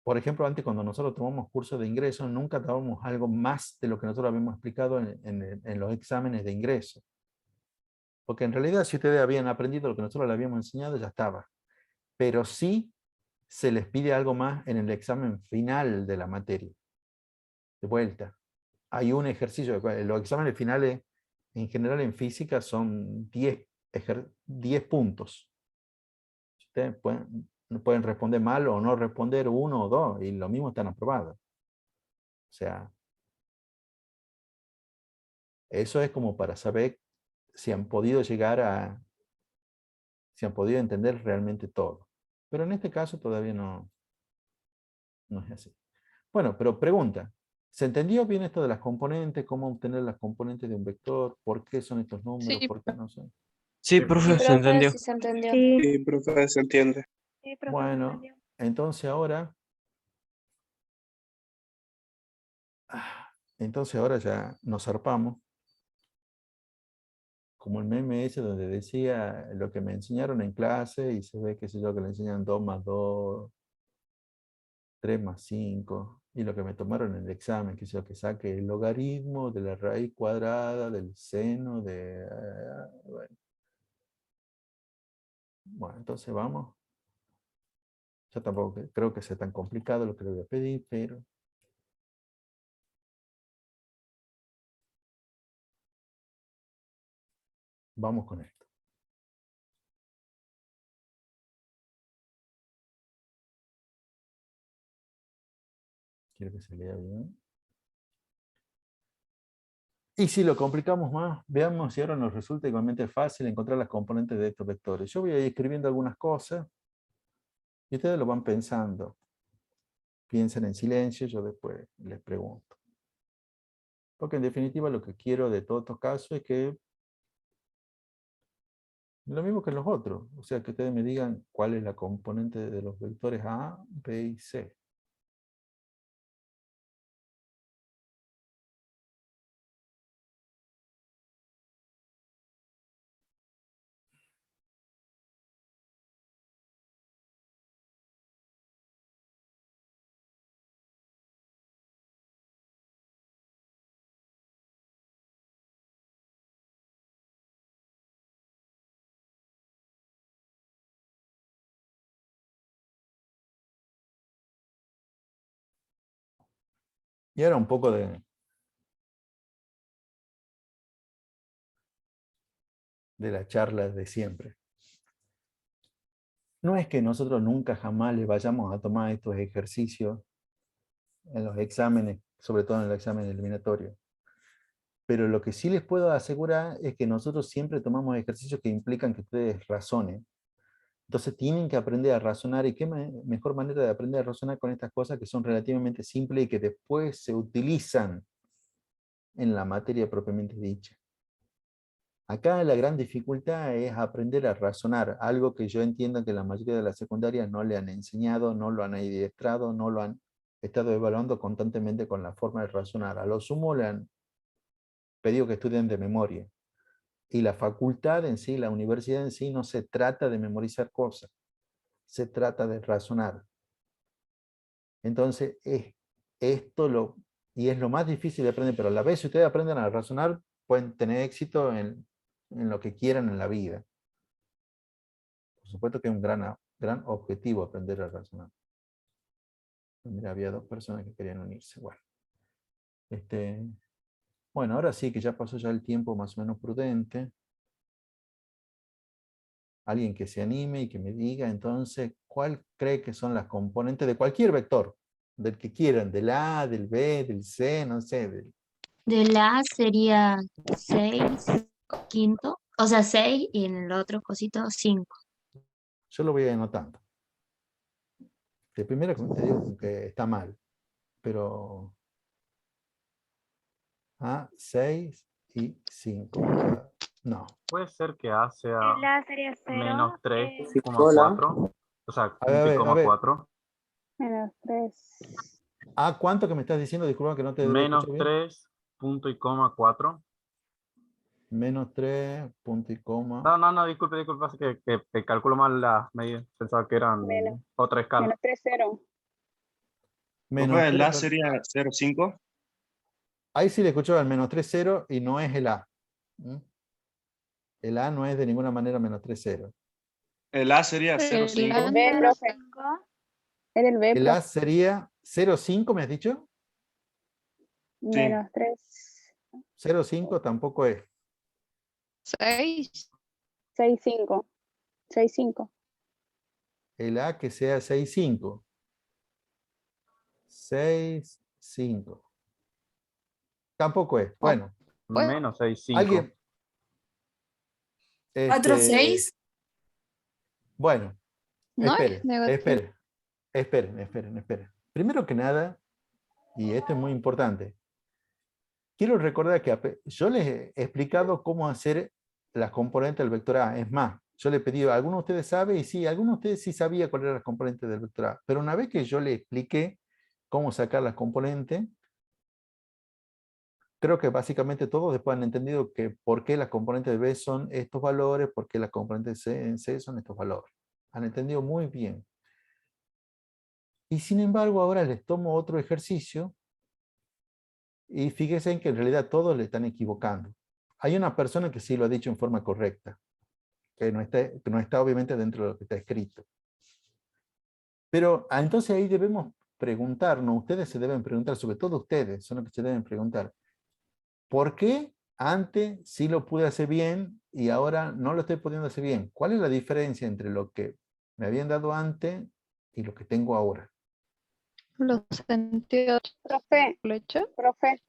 Por ejemplo, antes cuando nosotros tomamos cursos de ingreso, nunca dábamos algo más de lo que nosotros habíamos explicado en los exámenes de ingreso. Porque en realidad, si ustedes habían aprendido lo que nosotros les habíamos enseñado, ya estaba. Pero sí se les pide algo más en el examen final de la materia. De vuelta. Hay un ejercicio, los exámenes finales en general en física son 10 puntos. Ustedes pueden responder mal o no responder 1 o 2 y lo mismo están aprobados. O sea, eso es como para saber si han podido si han podido entender realmente todo. Pero en este caso todavía no es así. Bueno, pero pregunta, ¿se entendió bien esto de las componentes? ¿Cómo obtener las componentes de un vector? ¿Por qué son estos números? Sí. ¿Por qué no son? Sí, Sí, profe, se Profe, entendió. sí se entendió. Sí, Sí, profe, se entiende. sí, profe, Bueno, entendió. entonces ahora ya nos zarpamos. Como el meme ese donde decía lo que me enseñaron en clase y se ve, qué sé yo, que le enseñan 2 más 2, 3 más 5, y lo que me tomaron en el examen, que sé yo, que saque el logaritmo de la raíz cuadrada del seno de... Bueno, entonces vamos. Yo tampoco creo que sea tan complicado lo que le voy a pedir, pero... Vamos con esto. Quiero que se lea bien. Y si lo complicamos más, veamos si ahora nos resulta igualmente fácil encontrar las componentes de estos vectores. Yo voy a ir escribiendo algunas cosas y ustedes lo van pensando. Piensen en silencio, yo después les pregunto. Porque en definitiva lo que quiero de todos estos casos es que lo mismo que en los otros. O sea, que ustedes me digan cuál es la componente de los vectores A, B y C. Y ahora un poco de la charla de siempre. No es que nosotros nunca jamás les vayamos a tomar estos ejercicios en los exámenes, sobre todo en el examen eliminatorio. Pero lo que sí les puedo asegurar es que nosotros siempre tomamos ejercicios que implican que ustedes razonen. Entonces tienen que aprender a razonar, y qué mejor manera de aprender a razonar con estas cosas que son relativamente simples y que después se utilizan en la materia propiamente dicha. Acá la gran dificultad es aprender a razonar, algo que yo entiendo que la mayoría de las secundarias no le han enseñado, no lo han adiestrado, no lo han estado evaluando constantemente con la forma de razonar. A lo sumo le han pedido que estudien de memoria. Y la facultad en sí, la universidad en sí, no se trata de memorizar cosas, se trata de razonar. Entonces, es lo más difícil de aprender, pero a la vez si ustedes aprenden a razonar, pueden tener éxito en lo que quieran en la vida. Por supuesto que es un gran objetivo aprender a razonar. Mira, había 2 personas que querían unirse. Bueno, ahora sí que ya pasó ya el tiempo más o menos prudente. Alguien que se anime y que me diga entonces cuál cree que son las componentes de cualquier vector, del que quieran, del A, del B, del C, no sé. De la A sería 6 quinto, o sea, 6 y en el otro cosito 5. Yo lo voy a ir anotando. De primera te digo que está mal, pero A, 6 y 5. No. Puede ser que A sea La sería 0. menos Sí, hola. 3,4. O sea, A ver, a ver. 4. Menos 3. ¿A cuánto que me estás diciendo? Disculpa que no te debe Menos escuchar bien. 3,4. Menos 3, punto y coma. No, disculpe, es que calculo mal las medidas. Pensaba que eran Menos. otra escala. Menos 3, 0. Menos Profe, 3, la sería 0,5. ahí sí le escuchaba el menos 3, 0 y no es el A. ¿Mm? El A no es de ninguna manera menos 3, 0. El A sería El 0,5. A B, no profe. tengo. Era el B, El profe. A sería 0,5, ¿me has dicho? Menos 3, 0,5 tampoco es. 6. 6, 5. 6, 5. El A que sea 6,5. 6,5. Tampoco es. Bueno, Menos 6,5. alguien. 4, 6. Bueno, No es esperen, negativo. esperen. Primero que nada, y esto es muy importante, quiero recordar que yo les he explicado cómo hacer las componentes del vector A. Es más, yo le he pedido, ¿alguno de ustedes sabe? Y sí, alguno de ustedes sí sabía cuáles eran las componentes del vector A. Pero una vez que yo le expliqué cómo sacar las componentes, creo que básicamente todos después han entendido que por qué las componentes de B son estos valores, por qué las componentes en C son estos valores. Han entendido muy bien. Y sin embargo, ahora les tomo otro ejercicio y fíjense en que en realidad todos le están equivocando. Hay una persona que sí lo ha dicho en forma correcta, que no está obviamente dentro de lo que está escrito. Pero entonces ahí debemos preguntarnos, ustedes se deben preguntar, sobre todo ustedes son los que se deben preguntar, ¿por qué antes sí lo pude hacer bien y ahora no lo estoy pudiendo hacer bien? ¿Cuál es la diferencia entre lo que me habían dado antes y lo que tengo ahora? Los sentidos. Profe, ¿Flecha? profe.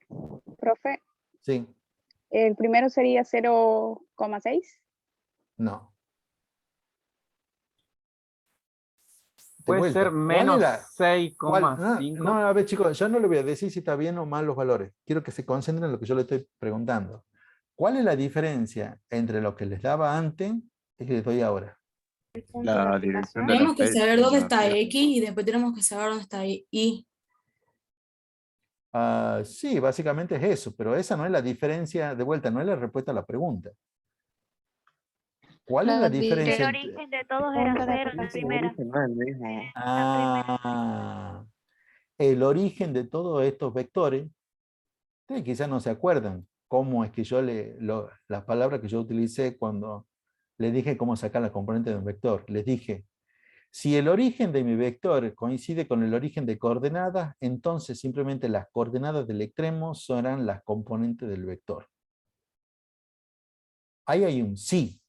Sí, El primero sería 0,6. no. De Puede vuelta, ser ¿cuál es menos No, 6,5. a ver chicos, yo no le voy a decir si está bien o mal los valores. Quiero que se concentren en lo que yo le estoy preguntando. ¿Cuál es la diferencia entre lo que les daba antes y que les doy ahora? La dirección de la Tenemos que especie. saber dónde está ¿cierto? X y después tenemos que saber dónde está Y. Sí, básicamente es eso, pero esa no es la diferencia, de vuelta, no es la respuesta a la pregunta. ¿Cuál es la diferencia? El origen de todos era cero en la primera. No es el mismo. El origen de todos estos vectores, ustedes quizás no se acuerdan cómo es que yo las palabras que yo utilicé cuando les dije cómo sacar la componente de un vector. Les dije, si el origen de mi vector coincide con el origen de coordenadas, entonces simplemente las coordenadas del extremo serán las componentes del vector. Ahí hay un sí.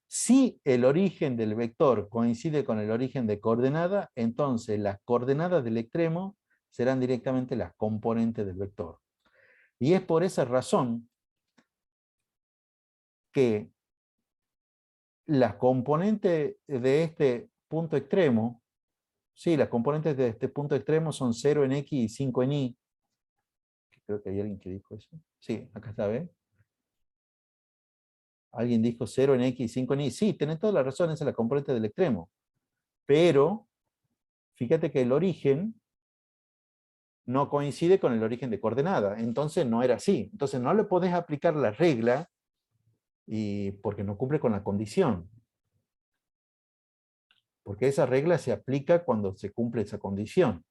Si el origen del vector coincide con el origen de coordenada, entonces las coordenadas del extremo serán directamente las componentes del vector. Y es por esa razón que las componentes de este punto extremo, sí, las componentes de este punto extremo son 0 en X y 5 en Y. Creo que hay alguien que dijo eso. Sí, acá está, ¿ves? Alguien dijo 0 en X y 5 en Y. Sí, tenés toda la razón, esa es la componente del extremo. Pero, fíjate que el origen no coincide con el origen de coordenada. Entonces no era así. Entonces no le podés aplicar la regla porque no cumple con la condición. Porque esa regla se aplica cuando se cumple esa condición.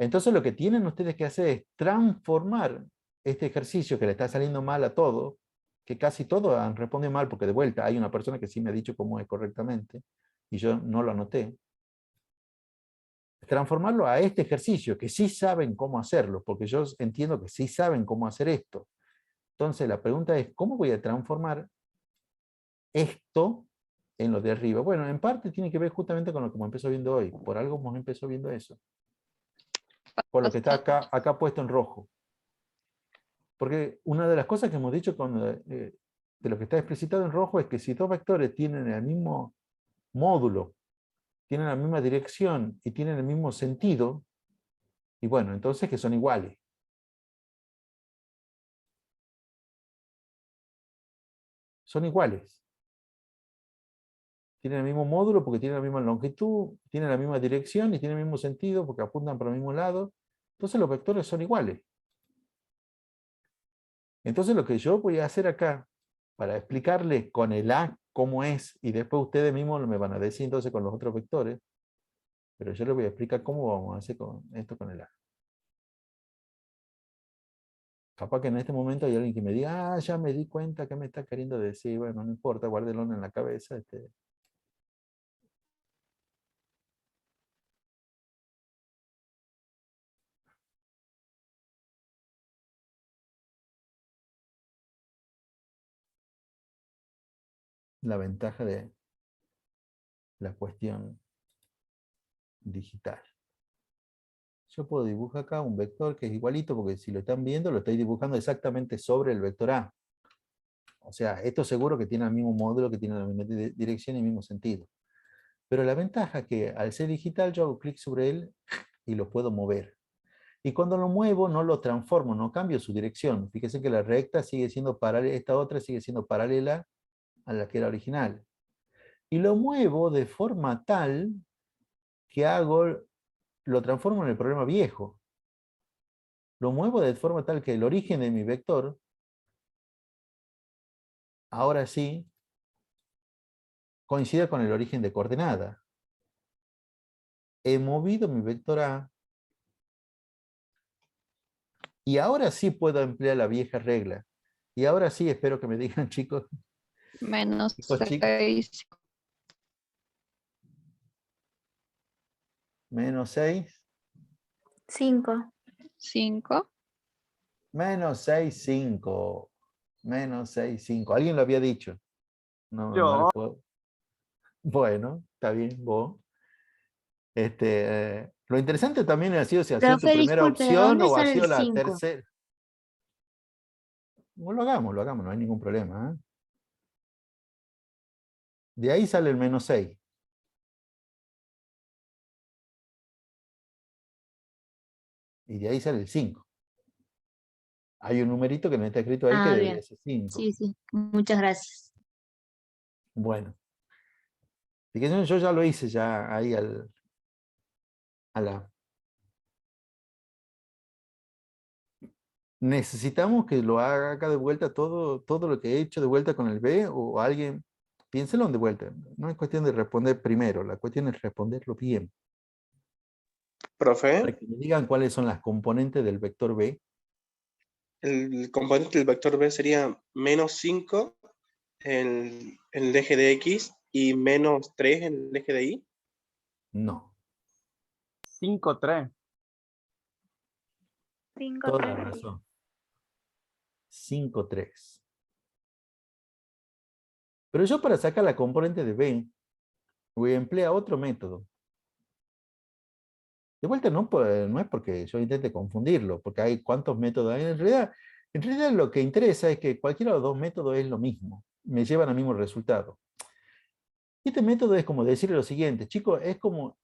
Entonces lo que tienen ustedes que hacer es transformar este ejercicio que le está saliendo mal a todos, que casi todos han respondido mal, porque de vuelta hay una persona que sí me ha dicho cómo es correctamente, y yo no lo anoté. Transformarlo a este ejercicio, que sí saben cómo hacerlo, porque yo entiendo que sí saben cómo hacer esto. Entonces la pregunta es, ¿cómo voy a transformar esto en lo de arriba? Bueno, en parte tiene que ver justamente con lo que hemos empezado viendo hoy. Por algo hemos empezado viendo eso. Por lo que está acá puesto en rojo. Porque una de las cosas que hemos dicho de lo que está explicitado en rojo es que si dos vectores tienen el mismo módulo, tienen la misma dirección y tienen el mismo sentido, y bueno, entonces que son iguales. Son iguales. Tienen el mismo módulo porque tienen la misma longitud, tienen la misma dirección y tienen el mismo sentido porque apuntan para el mismo lado. Entonces los vectores son iguales. Entonces lo que yo voy a hacer acá, para explicarles con el A cómo es, y después ustedes mismos me van a decir entonces con los otros vectores, pero yo les voy a explicar cómo vamos a hacer con esto con el A. Capaz que en este momento hay alguien que me diga, ah, ya me di cuenta que me está queriendo decir, bueno, no importa, guárdelo en la cabeza. La ventaja de la cuestión digital. Yo puedo dibujar acá un vector que es igualito, porque si lo están viendo, lo estoy dibujando exactamente sobre el vector A. O sea, esto seguro que tiene el mismo módulo, que tiene la misma dirección y el mismo sentido. Pero la ventaja es que al ser digital yo hago clic sobre él y lo puedo mover. Y cuando lo muevo no lo transformo, no cambio su dirección. Fíjense que la recta sigue siendo paralela, esta otra sigue siendo paralela a la que era original. Y lo muevo de forma tal que lo transformo en el problema viejo. Lo muevo de forma tal que el origen de mi vector, ahora sí, coincida con el origen de coordenada. He movido mi vector A y ahora sí puedo emplear la vieja regla. Y ahora sí espero que me digan, chicos. Menos Chicos, 6. Menos 6. 5. 5. Menos 6, 5. Menos 6, 5. Alguien lo había dicho. No le Yo. puedo. Bueno, está bien, vos. Lo interesante también ha sido si ha sido tu Profe, primera disculpe, ¿de opción dónde o ha sale el sido la 5? tercera. Bueno, lo hagamos, no hay ningún problema. ¿Eh? De ahí sale el menos 6. Y de ahí sale el 5. Hay un numerito que no está escrito ahí que debería Bien. ser 5. Sí, muchas gracias. Bueno. Fíjense, yo ya lo hice ya ahí a la... Necesitamos que lo haga acá de vuelta todo lo que he hecho de vuelta con el B o alguien, piénselo de vuelta. No es cuestión de responder primero, la cuestión es responderlo bien. Profe, Para que me digan cuáles son las componentes del vector B. el componente del vector B sería menos 5 en el eje de X y menos 3 en el eje de Y. No. 5, 3. 5, Toda la 3. razón. 5, 3. Pero yo para sacar la componente de B voy a emplear otro método. De vuelta no es porque yo intente confundirlo, porque hay cuántos métodos hay. En realidad lo que interesa es que cualquiera de los dos métodos es lo mismo. Me llevan al mismo resultado. Este método es como decirle lo siguiente, chicos, es como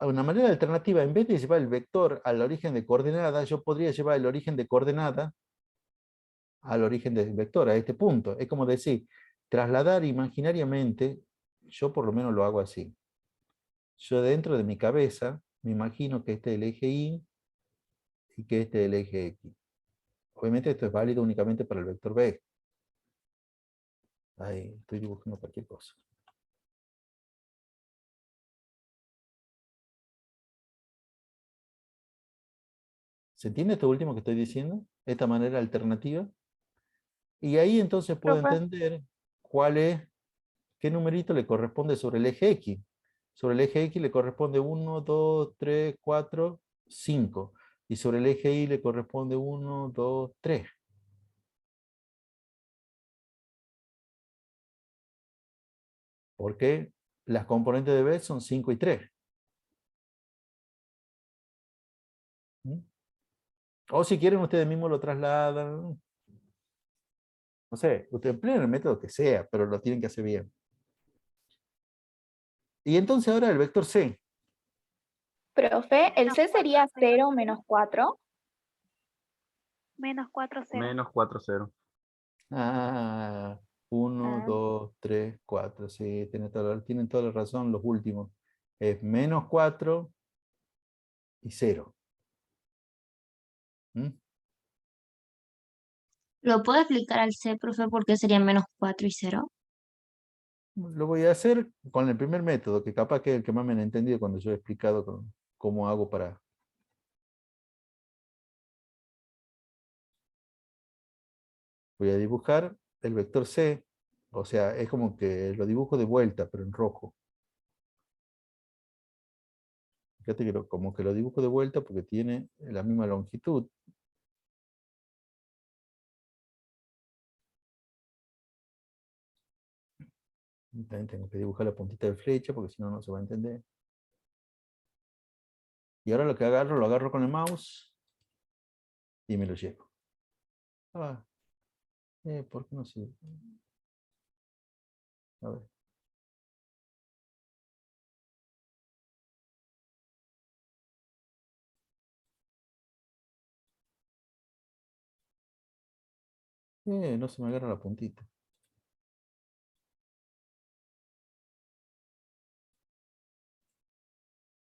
una manera alternativa. En vez de llevar el vector al origen de coordenada, yo podría llevar el origen de coordenada al origen del vector, a este punto. Es como decir, trasladar imaginariamente, yo por lo menos lo hago así. Yo dentro de mi cabeza me imagino que este es el eje Y y que este es el eje X. Obviamente esto es válido únicamente para el vector B. Ahí estoy dibujando cualquier cosa. ¿Se entiende esto último que estoy diciendo? Esta manera alternativa. Y ahí entonces puedo entender qué numerito le corresponde sobre el eje X. Sobre el eje X le corresponde 1, 2, 3, 4, 5. Y sobre el eje Y le corresponde 1, 2, 3. Porque las componentes de B son 5 y 3. ¿Mm? O si quieren ustedes mismos lo trasladan. No sé, ustedes emplean el método que sea, pero lo tienen que hacer bien. Y entonces ahora el vector C. Profe, el C sería 0 menos 4. Menos 4, 0. Menos 4, 0. 1, 2, 3, 4. Sí, tienen toda la razón los últimos. Es menos 4 y 0. ¿Mm? ¿Lo puedo explicar al C, profe, por qué sería menos 4 y 0? Lo voy a hacer con el primer método, que capaz que es el que más me han entendido cuando yo he explicado cómo hago para... Voy a dibujar el vector C, o sea, es como que lo dibujo de vuelta, pero en rojo. Fíjate que como que lo dibujo de vuelta porque tiene la misma longitud. Y también tengo que dibujar la puntita de flecha porque si no, no se va a entender. Y ahora lo que agarro, lo agarro con el mouse y me lo llevo. Ah, ¿por qué no sirve? A ver. No se me agarra la puntita.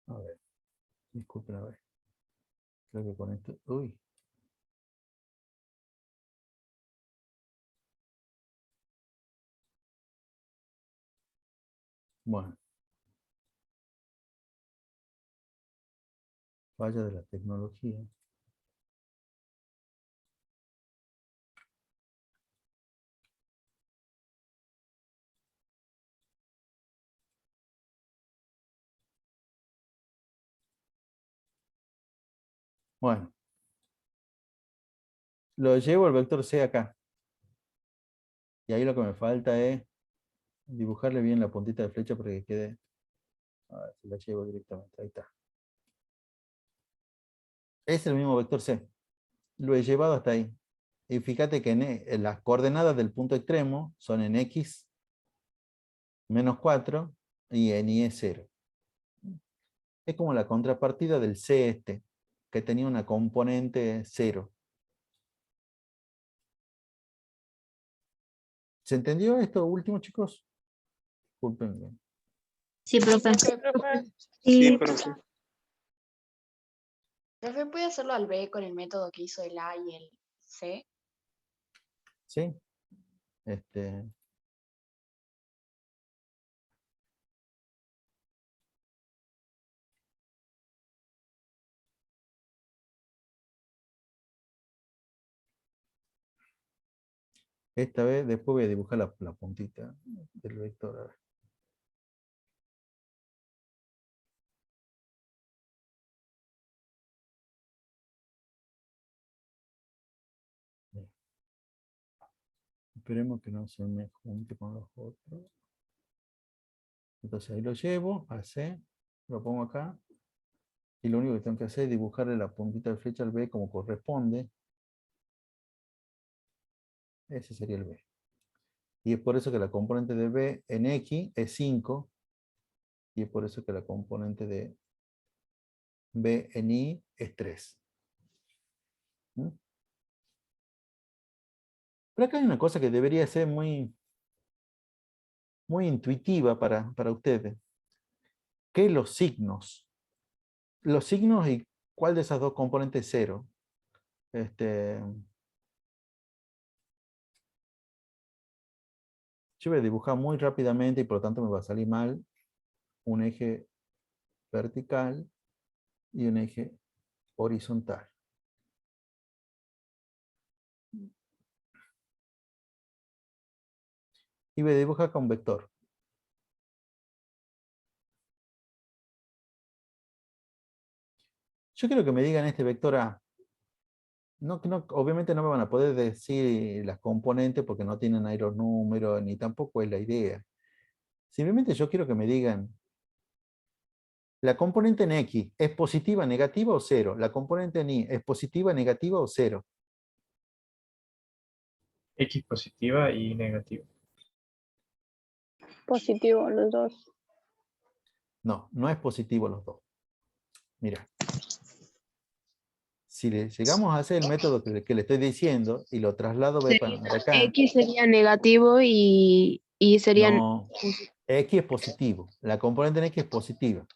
A ver, disculpen, a ver. Creo que con esto... Uy. Bueno. Falla de la tecnología. Bueno. Lo llevo el vector C acá. Y ahí lo que me falta es dibujarle bien la puntita de flecha para que quede... A ver si la llevo directamente. Ahí está. Es el mismo vector C. Lo he llevado hasta ahí. Y fíjate que en las coordenadas del punto extremo son en X menos 4 y en Y es 0. Es como la contrapartida del C este, que tenía una componente 0. ¿Se entendió esto último, chicos? Disculpen. Sí, profe. Sí, profe. Profe, ¿puede hacerlo al B con el método que hizo el A y el C? ¿Sí? Esta vez, después voy a dibujar la puntita del vector. A ver. Bien. Esperemos que no se me junte con los otros. Entonces ahí lo llevo, a C, lo pongo acá. Y lo único que tengo que hacer es dibujarle la puntita de flecha al B como corresponde. Ese sería el B. Y es por eso que la componente de B en X es 5. Y es por eso que la componente de B en Y es 3. ¿Mm? Pero acá hay una cosa que debería ser muy intuitiva para ustedes. ¿Qué es los signos? Los signos y cuál de esas dos componentes es 0. Yo voy a dibujar muy rápidamente y por lo tanto me va a salir mal un eje vertical y un eje horizontal. Y voy a dibujar con vector. Yo quiero que me digan este vector A. Obviamente no me van a poder decir las componentes porque no tienen ahí los números, ni tampoco es la idea. Simplemente yo quiero que me digan, la componente en X es positiva, negativa o 0. La componente en Y es positiva, negativa o 0. X positiva y negativa. Positivo, los dos. No, no es positivo los dos. Mira. Si le llegamos a hacer el método que le estoy diciendo y lo traslado para acá. X sería negativo y sería... No, X es positivo. La componente en X es positiva.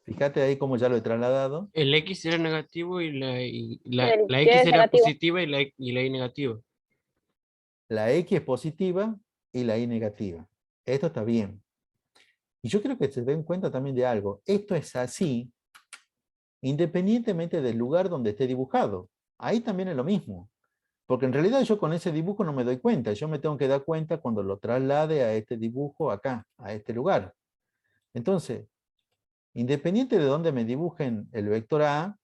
Fíjate ahí cómo ya lo he trasladado. El X era negativo y la El X Y es era negativo. positiva y la Y negativa. la X es positiva y la Y negativa. Esto está bien. Y yo creo que se den cuenta también de algo. Esto es así independientemente del lugar donde esté dibujado. Ahí también es lo mismo. Porque en realidad yo con ese dibujo no me doy cuenta. Yo me tengo que dar cuenta cuando lo traslade a este dibujo acá, a este lugar. Entonces, independiente de dónde me dibujen el vector A,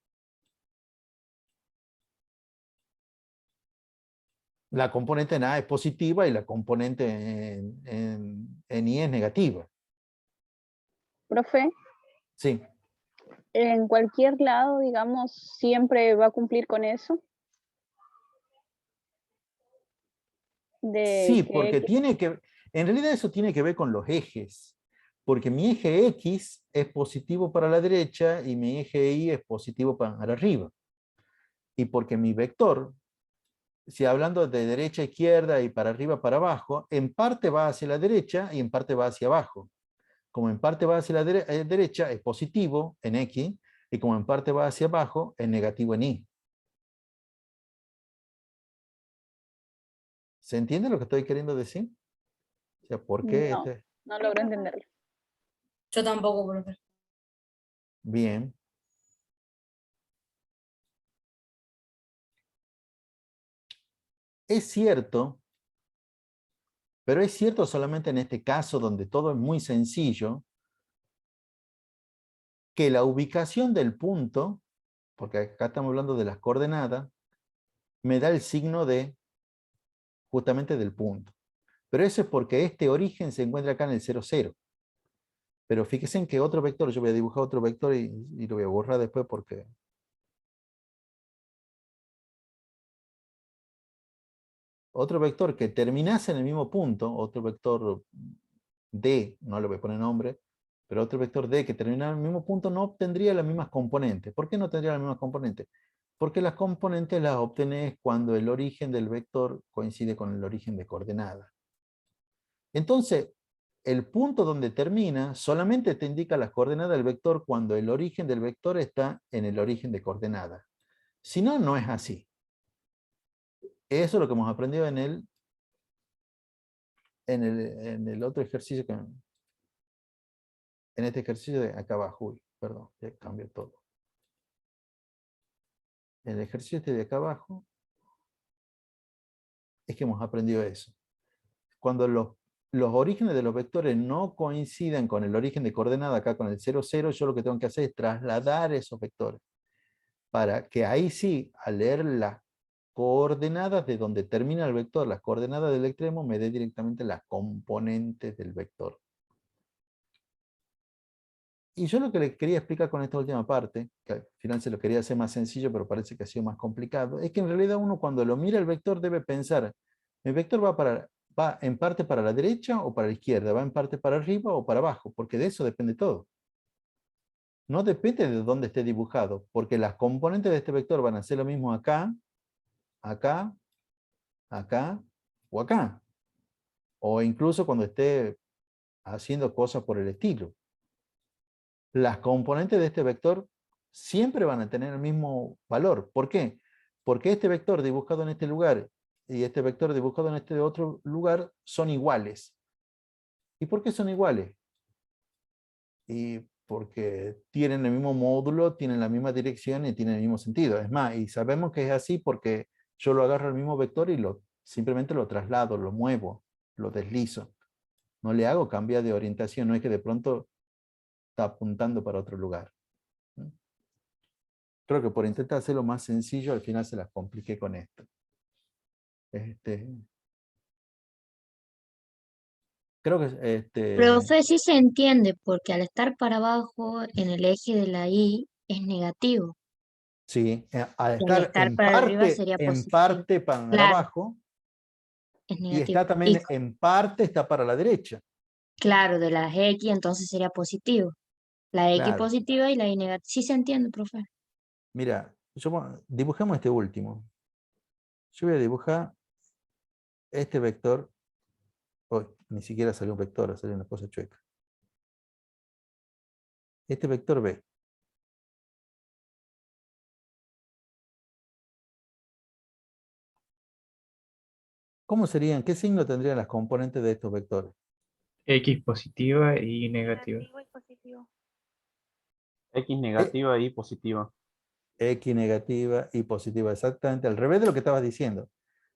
la componente en A es positiva y la componente en Y es negativa. Profe, Sí. en cualquier lado, digamos, siempre va a cumplir con eso. De Sí, que porque X, en realidad eso tiene que ver con los ejes. Porque mi eje X es positivo para la derecha y mi eje Y es positivo para arriba. Y porque mi vector, si hablando de derecha a izquierda y para arriba para abajo, en parte va hacia la derecha y en parte va hacia abajo. Como en parte va hacia la derecha, es positivo en X, y como en parte va hacia abajo, es negativo en Y. ¿Se entiende lo que estoy queriendo decir? O sea, ¿por qué? no, no logro entenderlo. Yo tampoco, profe. Bien. Es cierto, pero es cierto solamente en este caso donde todo es muy sencillo, que la ubicación del punto, porque acá estamos hablando de las coordenadas, me da el signo de justamente del punto. Pero eso es porque este origen se encuentra acá en el 0, 0. Pero fíjense en que otro vector, yo voy a dibujar otro vector y lo voy a borrar después porque... Otro vector que terminase en el mismo punto, otro vector D, no le voy a poner nombre, pero otro vector D que terminara en el mismo punto no obtendría las mismas componentes. ¿Por qué no tendría las mismas componentes? Porque las componentes las obtenés cuando el origen del vector coincide con el origen de coordenada. Entonces, el punto donde termina solamente te indica las coordenadas del vector cuando el origen del vector está en el origen de coordenada. Si no, no es así. Eso es lo que hemos aprendido en el otro ejercicio, en este ejercicio de acá abajo. Uy, perdón, ya cambió todo. En el ejercicio este de acá abajo es que hemos aprendido eso. Cuando los orígenes de los vectores no coinciden con el origen de coordenada, acá con el 0, 0, yo lo que tengo que hacer es trasladar esos vectores. Para que ahí sí, al leer las coordenadas de donde termina el vector, las coordenadas del extremo, me dé directamente las componentes del vector. Y yo lo que les quería explicar con esta última parte, que al final se lo quería hacer más sencillo, pero parece que ha sido más complicado, es que en realidad uno cuando lo mira el vector debe pensar, ¿el vector va en parte para la derecha o para la izquierda? ¿Va en parte para arriba o para abajo? Porque de eso depende todo. No depende de dónde esté dibujado, porque las componentes de este vector van a ser lo mismo acá, acá, acá o acá. O incluso cuando esté haciendo cosas por el estilo. Las componentes de este vector siempre van a tener el mismo valor. ¿Por qué? Porque este vector dibujado en este lugar y este vector dibujado en este otro lugar son iguales. ¿Y por qué son iguales? Y porque tienen el mismo módulo, tienen la misma dirección y tienen el mismo sentido. Es más, y sabemos que es así porque yo lo agarro al mismo vector y simplemente lo traslado, lo muevo, lo deslizo. No le hago cambiar de orientación, no es que de pronto está apuntando para otro lugar. Creo que por intentar hacerlo más sencillo, al final se las compliqué con esto. Creo que Profe, sí se entiende, porque al estar para abajo en el eje de la Y es negativo. sí, al Y al estar estar para arriba sería en positivo. parte para Claro, abajo, es y negativo. está Y también en parte está para la derecha. claro, de las X entonces sería positivo. La X Claro. positiva y la Y negativa. Sí se entiende, profe. Mira, dibujemos este último. Yo voy a dibujar este vector. Hoy ni siquiera salió un vector, salió una cosa chueca. Este vector B. ¿Cómo serían? ¿Qué signo tendrían las componentes de estos vectores? X positiva y negativa. X negativa y positiva. X negativa y positiva, exactamente al revés de lo que estabas diciendo.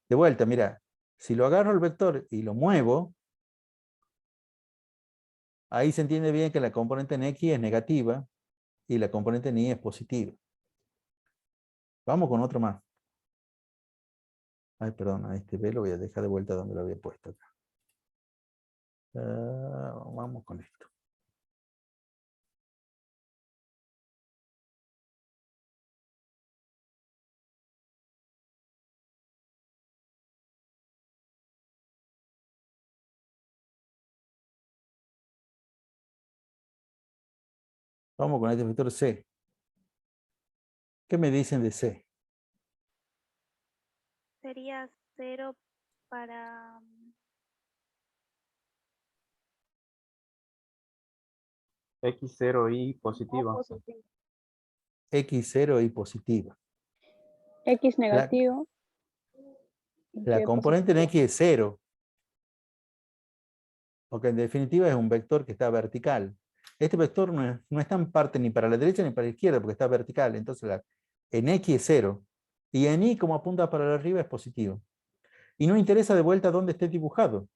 De vuelta, mira, si lo agarro el vector y lo muevo, ahí se entiende bien que la componente en X es negativa y la componente en Y es positiva. Vamos con otro más. Ay, perdón, a este B lo voy a dejar de vuelta donde lo había puesto acá. Vamos con esto. Vamos con este vector C. ¿Qué me dicen de C? Sería 0 para... X0 y positiva. X0 y positiva. X negativo. La componente en X es 0. Porque en definitiva es un vector que está vertical. Este vector no está en parte ni para la derecha ni para la izquierda porque está vertical. Entonces en X es 0. Y en Y como apunta para arriba es positivo. Y no interesa de vuelta dónde esté dibujado.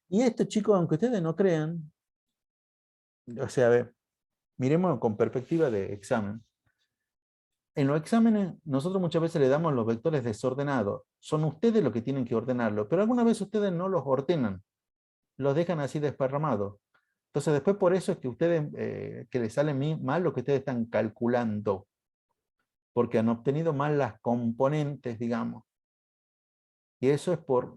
Y esto, chicos, aunque ustedes no crean, o sea, a ver, miremos con perspectiva de examen. En los exámenes, nosotros muchas veces le damos los vectores desordenados. Son ustedes los que tienen que ordenarlo, pero alguna vez ustedes no los ordenan. Los dejan así desparramados. Entonces, después por eso es que ustedes, que les sale mal lo que ustedes están calculando. Porque han obtenido mal las componentes, digamos. Y eso es por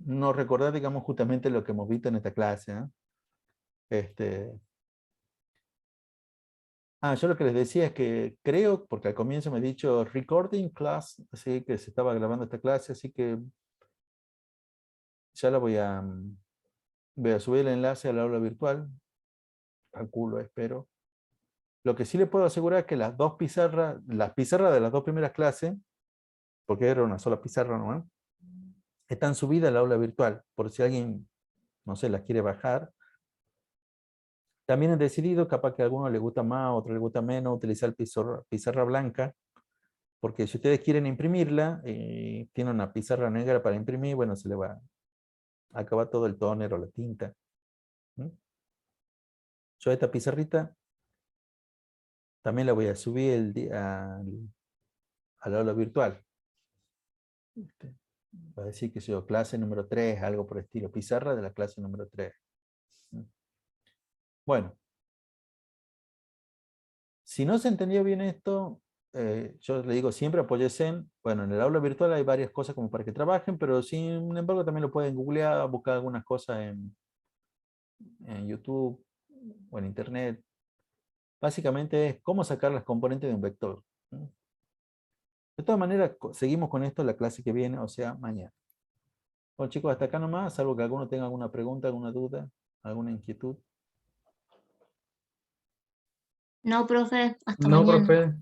no recordar, digamos, justamente lo que hemos visto en esta clase, ¿eh? Yo lo que les decía es que creo, porque al comienzo me he dicho recording class, así que se estaba grabando esta clase, así que ya la voy a subir el enlace al aula virtual, calculo, espero. Lo que sí le puedo asegurar es que las pizarras de las dos primeras clases, porque era una sola pizarra nomás, están subidas al aula virtual, por si alguien, no sé, las quiere bajar. También he decidido, capaz que a alguno le gusta más, a otro le gusta menos, utilizar pizarra blanca, porque si ustedes quieren imprimirla, tiene una pizarra negra para imprimir, bueno, se le va a acabar todo el tóner o la tinta. Yo esta pizarrita también la voy a subir al aula virtual. Va a decir que soy clase número 3, algo por el estilo, pizarra de la clase número 3. Bueno, si no se entendió bien esto, yo le digo siempre apóyese en, bueno, en el aula virtual hay varias cosas como para que trabajen, pero sin embargo también lo pueden googlear, buscar algunas cosas en YouTube o en Internet. Básicamente es cómo sacar las componentes de un vector. De todas maneras, seguimos con esto en la clase que viene, o sea, mañana. Bueno, chicos, hasta acá nomás, salvo que alguno tenga alguna pregunta, alguna duda, alguna inquietud. No, profe, hasta No, mañana. profe.